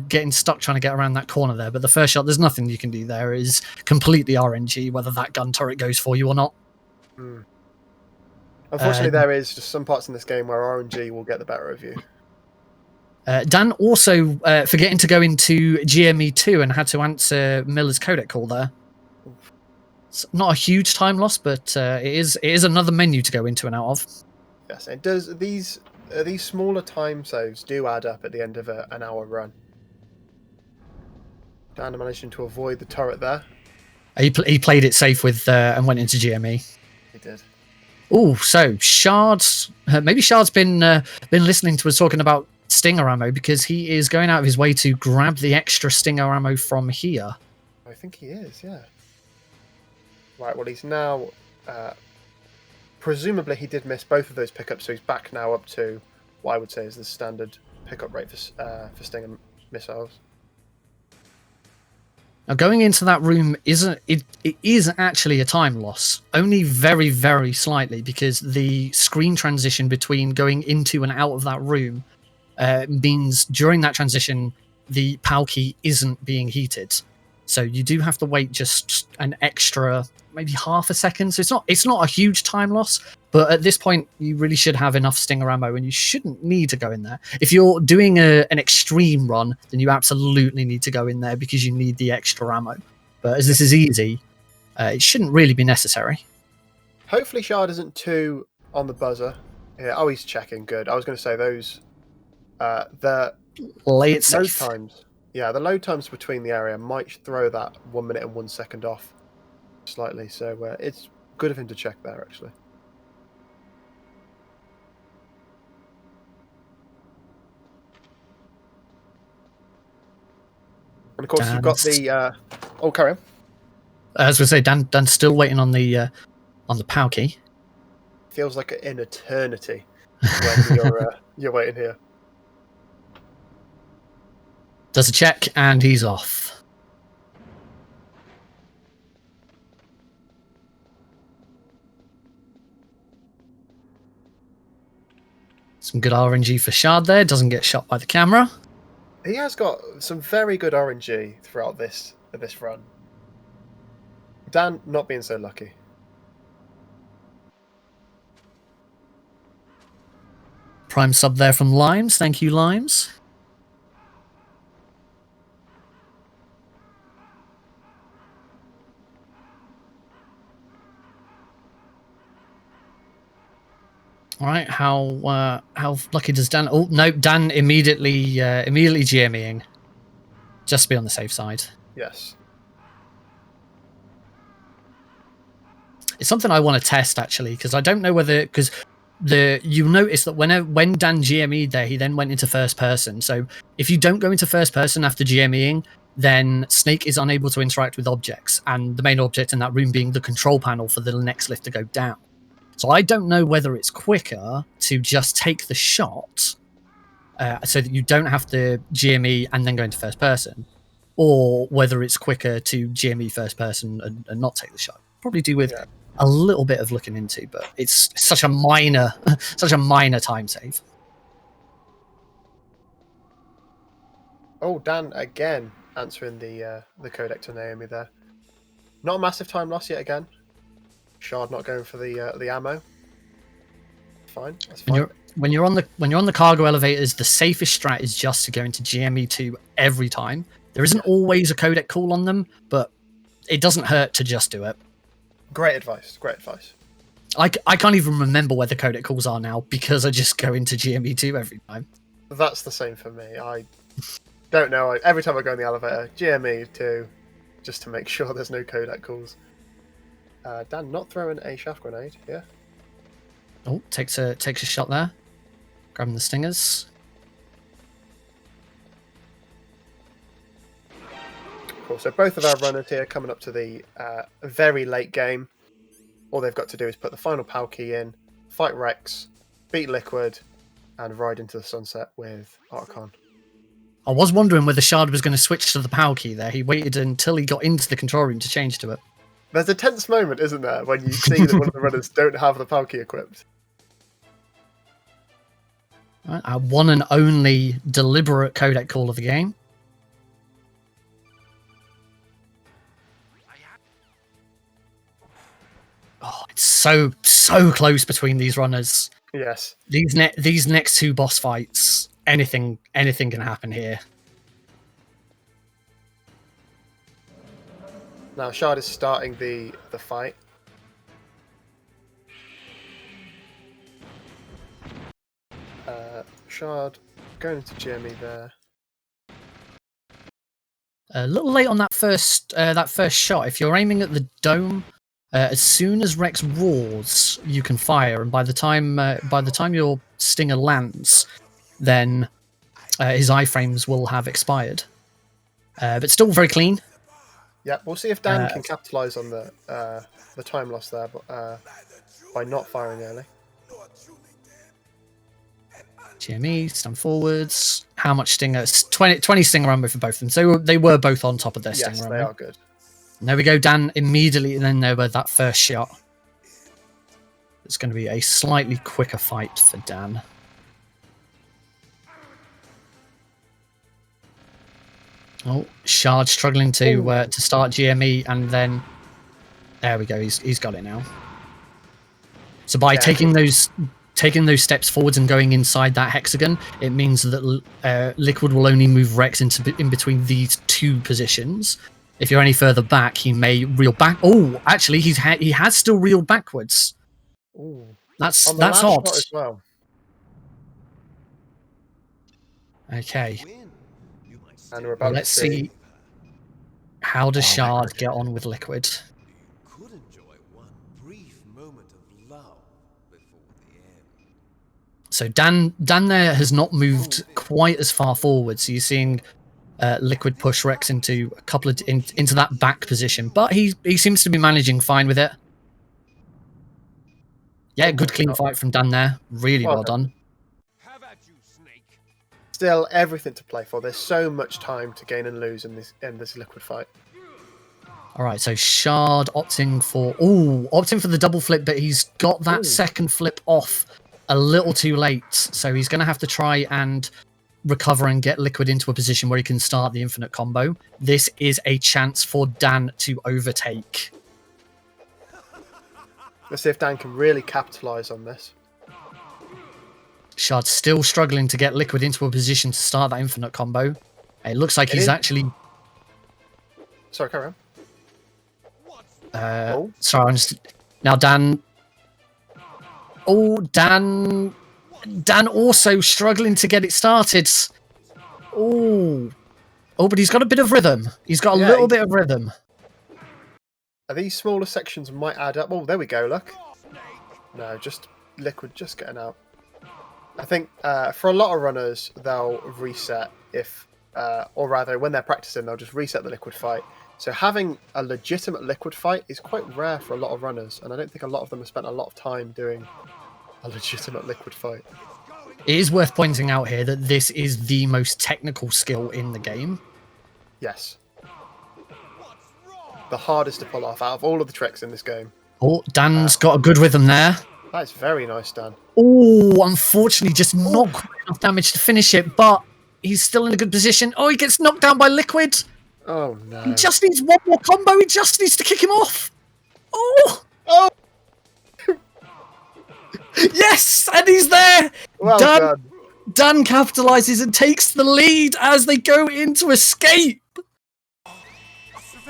getting stuck trying to get around that corner there. But the first shot, there's nothing you can do there. It is completely RNG, whether that gun turret goes for you or not. Unfortunately, there is just some parts in this game where RNG will get the better of you. Dan also forgetting to go into GME2 and had to answer Miller's codec call there. It's not a huge time loss, but it is another menu to go into and out of. Yes, it does. These smaller time saves do add up at the end of an hour run. Dan managing to avoid the turret there. He played it safe with and went into GME. He did. Oh, so Shard's been listening to us talking about stinger ammo, because he is going out of his way to grab the extra stinger ammo from here. I think he is, yeah. Right, well, he's now presumably he did miss both of those pickups, so he's back now up to what I would say is the standard pickup rate for stinger missiles. Now, going into that room it is actually a time loss, only very, very slightly, because the screen transition between going into and out of that room means during that transition the PAL key isn't being heated. So you do have to wait just an extra, maybe half a second. So it's not a huge time loss, but at this point you really should have enough stinger ammo, and you shouldn't need to go in there. If you're doing an extreme run, then you absolutely need to go in there because you need the extra ammo. But as this is easy, it shouldn't really be necessary. Hopefully Shard isn't too on the buzzer. Yeah, oh, he's checking. Good. I was going to say those, the Late load safe. times. Yeah, the load times between the area might throw that 1 minute and 1 second off slightly. So it's good of him to check there, actually. And of course, you've got the. Oh, carry on. As we say, Dan's still waiting on the POW key. Feels like an eternity when you're waiting here. Does a check and he's off. Some good RNG for Shard there. Doesn't get shot by the camera. He has got some very good RNG throughout this run. Dan not being so lucky. Prime sub there from Limes. Thank you, Limes. All right, how lucky does Dan? Oh no, Dan immediately GMing, just to be on the safe side. Yes. It's something I want to test actually, because I don't know whether you'll notice that when Dan GME'd there, he then went into first person. So if you don't go into first person after GMEing, then Snake is unable to interact with objects, and the main object in that room being the control panel for the next lift to go down. So I don't know whether it's quicker to just take the shot so that you don't have to GME and then go into first person, or whether it's quicker to GME first person and not take the shot. Probably do with a little bit of looking into, but it's such a minor time save. Oh, Dan again answering the codec to Naomi there. Not a massive time loss yet again. Shard not going for the ammo. Fine, that's fine. When you're on the cargo elevators, the safest strat is just to go into GME2 every time. There isn't always a codec call on them, but it doesn't hurt to just do it. Great advice. Great advice. I can't even remember where the codec calls are now because I just go into GME2 every time. That's the same for me. I don't know. Every time I go in the elevator, GME2, just to make sure there's no codec calls. Dan not throwing a shaft grenade. Yeah. Oh, takes a shot there. Grabbing the stingers. Cool. So both of our runners here coming up to the very late game. All they've got to do is put the final POW key in, fight Rex, beat Liquid, and ride into the sunset with Archon. I was wondering whether Shard was going to switch to the POW key there. He waited until he got into the control room to change to it. There's a tense moment, isn't there, when you see that one of the runners don't have the POW key equipped. Right, our one and only deliberate codec call of the game. Oh, it's so close between these runners. Yes. These next two boss fights, anything can happen here. Now Shard is starting the fight. Shard going into GME there. A little late on that first shot. If you're aiming at the dome, as soon as Rex roars, you can fire, and by the time your stinger lands, then his iframes will have expired. But still very clean. Yeah, we'll see if Dan can capitalise on the time loss there, but by not firing early. GME, stand forwards. How much stinger? 20 stinger ammo for both of them. So they were both on top of their stinger ammo. Yes, they are good. And there we go, Dan immediately, and then there were that first shot. It's going to be a slightly quicker fight for Dan. Oh, Shard struggling to start GME, and then there we go. He's got it now. So by taking those steps forwards and going inside that hexagon, it means that Liquid will only move Rex in between these two positions. If you're any further back, he may reel back. Oh, actually, he has still reeled backwards. Ooh. That's odd. As well. Okay. And we're about Let's see. How does Shard get on with Liquid? Could enjoy one brief moment of love before the end. So Dan there has not moved quite as far forward. So you're seeing Liquid push Rex into a couple of into that back position, but he seems to be managing fine with it. Yeah, good clean fight from Dan there. Really well done. Still everything to play for. There's so much time to gain and lose in this Liquid fight. All right, so Shard opting for the double flip, but he's got that second flip off a little too late. So he's going to have to try and recover and get Liquid into a position where he can start the infinite combo. This is a chance for Dan to overtake. Let's see if Dan can really capitalize on this. Shard's still struggling to get Liquid into a position to start that infinite combo. It looks like he's actually... Sorry, carry on. Sorry, I'm just... Now Dan... Oh, Dan also struggling to get it started. Oh, but he's got a bit of rhythm. He's got a little bit of rhythm. These smaller sections might add up. Oh, there we go, look. No, just Liquid just getting out. I think for a lot of runners, they'll reset or rather, when they're practicing, they'll just reset the Liquid fight. So having a legitimate Liquid fight is quite rare for a lot of runners, and I don't think a lot of them have spent a lot of time doing a legitimate Liquid fight. It is worth pointing out here that this is the most technical skill in the game. Yes. The hardest to pull off out of all of the tricks in this game. Oh, Dan's got a good rhythm there. That's very nice, Dan. Oh, unfortunately, just not quite enough damage to finish it, but he's still in a good position. Oh, he gets knocked down by Liquid. Oh, no. He just needs one more combo. He just needs to kick him off. Oh! Yes! And he's there! Well done. Dan capitalizes and takes the lead as they go into escape.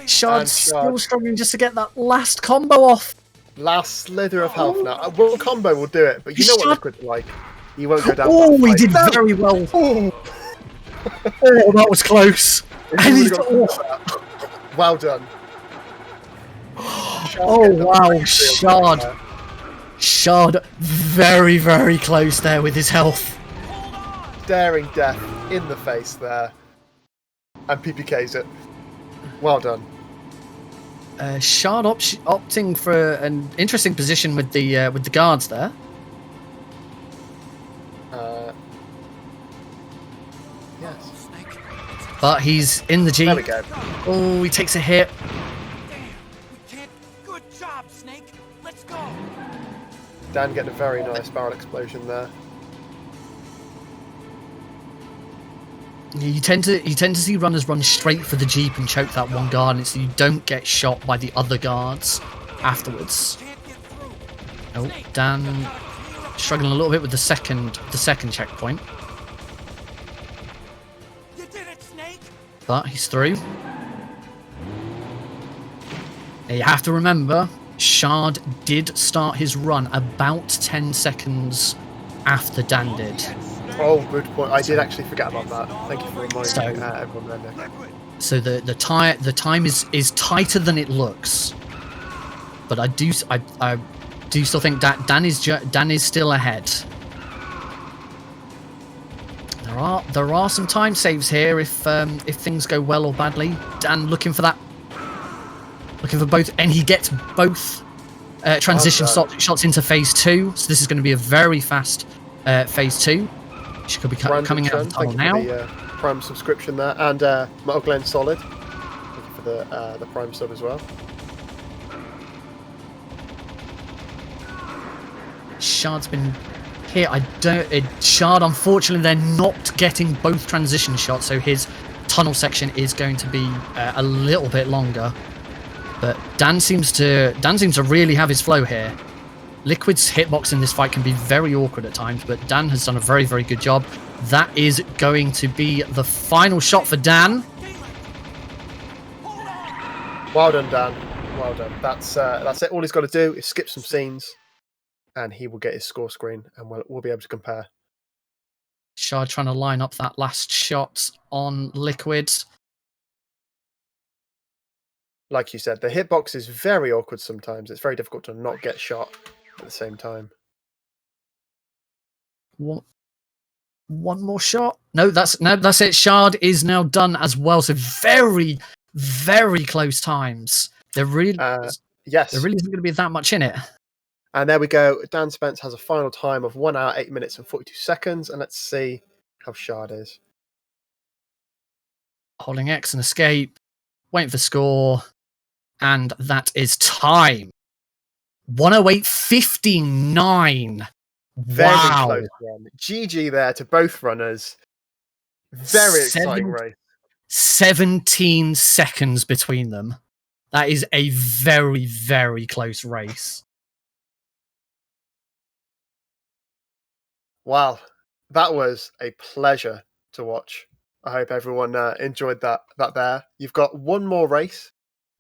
Shard's still struggling just to get that last combo off. Last slither of health now. One combo will do it, but you know what Liquid's like. He won't go down. Oh, he did very well. Oh, that was close. Well done. Oh, wow. Shard very, very close there with his health. Staring death in the face there. And PPKs it. Well done. Shard opting for an interesting position with the guards there. Yes. But he's in the G. There we go. Oh, he takes a hit. Good job, Snake. Let's go. Dan getting a very nice barrel explosion there. You tend to see runners run straight for the Jeep and choke that one guard, and so you don't get shot by the other guards afterwards. Oh, Dan struggling a little bit with the second checkpoint. You did it, Snake. But he's through. Now you have to remember, Shard did start his run about 10 seconds after Dan did. Oh, good point. I did actually forget about that. Thank you for reminding everyone there. So the time is tighter than it looks, but I do still think Dan is still ahead. There are some time saves here if things go well or badly. Dan looking for both, and he gets both transition shots into phase 2. So this is going to be a very fast phase 2. She could be coming out of the tunnel now. Thank you for the Prime subscription there, and Metal Gear Solid. Thank you for the Prime sub as well. Shard's been here. Shard, unfortunately, they're not getting both transition shots, so his tunnel section is going to be a little bit longer. But Dan seems to really have his flow here. Liquid's hitbox in this fight can be very awkward at times, but Dan has done a very, very good job. That is going to be the final shot for Dan. Well done, Dan. Well done. That's it. All he's got to do is skip some scenes, and he will get his score screen, and we'll be able to compare. Shard trying to line up that last shot on Liquid. Like you said, the hitbox is very awkward sometimes. It's very difficult to not get shot at the same time. One more shot. No, that's it. Shard is now done as well. So very, very close times. There really isn't going to be that much in it. And there we go. Dan Spence has a final time of 1 hour, 8 minutes and 42 seconds. And let's see how Shard is. Holding X and escape. Waiting for score. And that is time. 108.59. Very Wow. close one. GG there to both runners. Very exciting race. 17 seconds between them. That is a very, very close race. Wow. That was a pleasure to watch. I hope everyone enjoyed that there. You've got one more race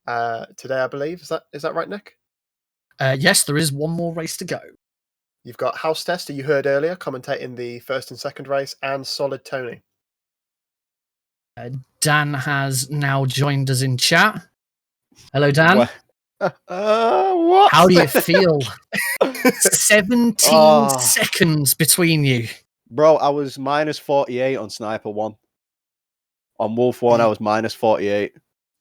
today, I believe. Is that right, Nick? Yes, there is one more race to go. You've got House Test, who you heard earlier, commentating the first and second race, and Solid Tony. Dan has now joined us in chat. Hello, Dan. What? How do you feel? 17 seconds between you. Bro, I was minus 48 on Sniper 1. On Wolf 1, I was minus 48.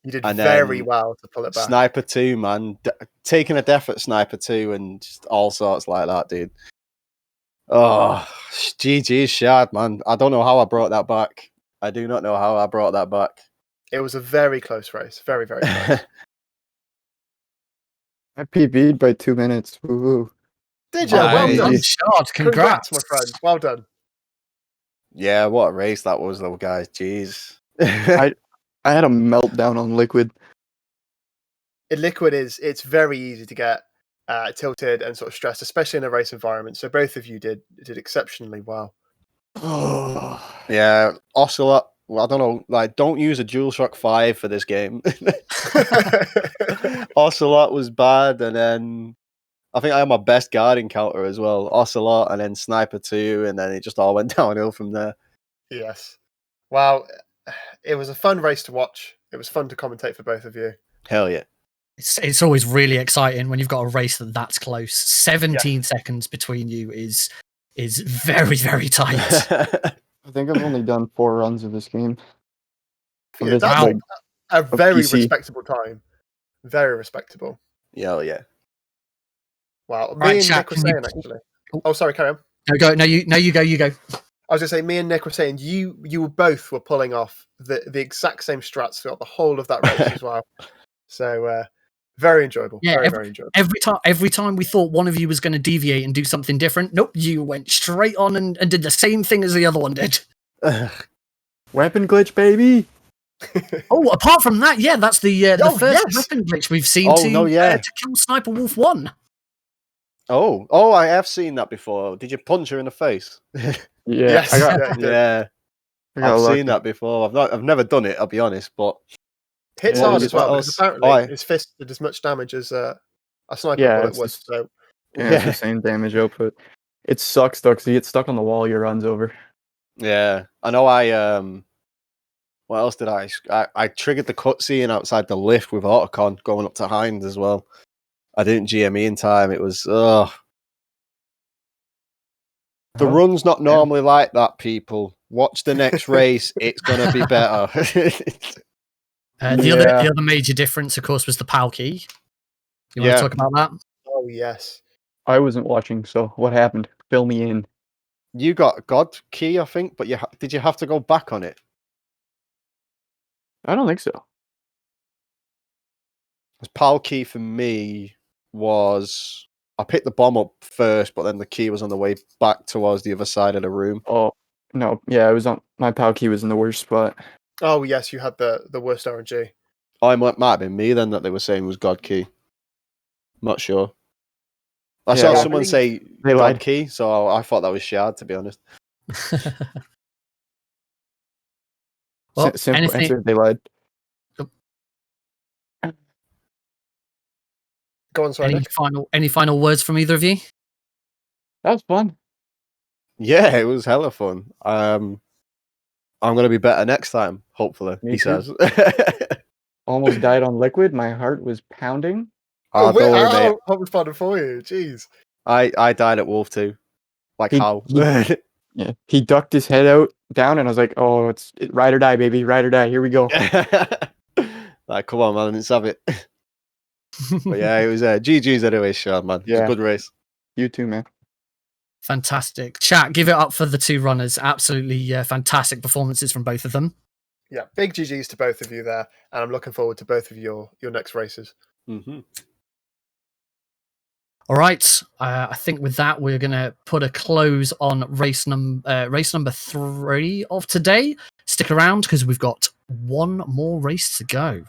You did very well to pull it back. Sniper 2, man. Taking a death at Sniper 2 and just all sorts like that, dude. Oh, GG's Shard, man. I don't know how I brought that back. I do not know how I brought that back. It was a very close race. Very, very close. I PB'd by 2 minutes. Woo-hoo. Did you? Well Well done, done. Shard. Congrats, my friend. Well done. Yeah, what a race that was, though, guys. Jeez. I had a meltdown on Liquid. Liquid it's very easy to get tilted and sort of stressed, especially in a race environment. So both of you did exceptionally well. Yeah, Ocelot. Well, I don't know. Like, don't use a DualShock 5 for this game. Ocelot was bad, and then I think I had my best guard encounter as well. Ocelot, and then Sniper 2, and then it just all went downhill from there. Yes. Well, it was a fun race to watch. It was fun to commentate for both of you. Hell yeah. It's always really exciting when you've got a race that's close. 17 seconds between you is very, very tight. I think I've only done 4 runs of this game. That's a very respectable time. Very respectable. Yeah, yeah. Wow. Right, Me and chat, Nick were saying, actually. Oh, sorry, carry on. No, you go. I was going to say, me and Nick were saying you both were pulling off the exact same strats throughout the whole of that race as well. So, very enjoyable. Yeah, very enjoyable. Every time we thought one of you was going to deviate and do something different, nope, you went straight on and did the same thing as the other one did. Weapon glitch, baby! Oh, apart from that, yeah, that's the first yes! weapon glitch we've seen to kill Sniper Wolf 1. Oh, I have seen that before. Did you punch her in the face? Yeah, Yes. Yeah. I've seen that before. I've never done it, I'll be honest, but Hits Yeah, hard you as well, just- because apparently his fist did as much damage as a sniper bullet it's would. just- So It's the same damage output. It sucks though, because you get stuck on the wall, your run's over. yeah. I know what else did I triggered the cutscene outside the lift with Autocon going up to Hind as well. I didn't GME in time. It was the run's not normally like that, people. Watch the next race, it's gonna be better. The other major difference, of course, was the PAL key. You want to talk about that? oh yes. I wasn't watching, so what happened? Fill me in. You got God key, I think, but did you have to go back on it? I don't think so. Because PAL key for me was I picked the bomb up first, but then the key was on the way back towards the other side of the room. Oh, no. Yeah, it was on my PAL key was in the worst spot. Oh yes, you had the worst RNG. Oh, it might have been me then that they were saying was God Key. Not sure. I saw Yeah, I someone say they God lied. Key, so I thought that was Shard, to be honest. Well, Simple anything? answer, they lied. Go on, sorry, Nick. Any final words from either of you? That was fun. Yeah, it was hella fun. I'm gonna be better next time, hopefully. Me He too. says. Almost died on liquid. My heart was pounding. Oh, don't worry, mate. How was fun for you? Jeez. I died at Wolf too. Like He- how? Yeah, he ducked his head out down, and I was like, "Oh, it's ride or die, baby, ride or die. Here we go." Like, come on, man, let's have it. But yeah, it was GG's anyway, Shard, man. It was a Yeah. good race. You too, man. Fantastic. Chat, give it up for the two runners. Absolutely fantastic performances from both of them. Yeah, big GGs to both of you there, and I'm looking forward to both of your next races. Mm-hmm. All right. I think with that, we're going to put a close on race number 3 of today. Stick around because we've got one more race to go.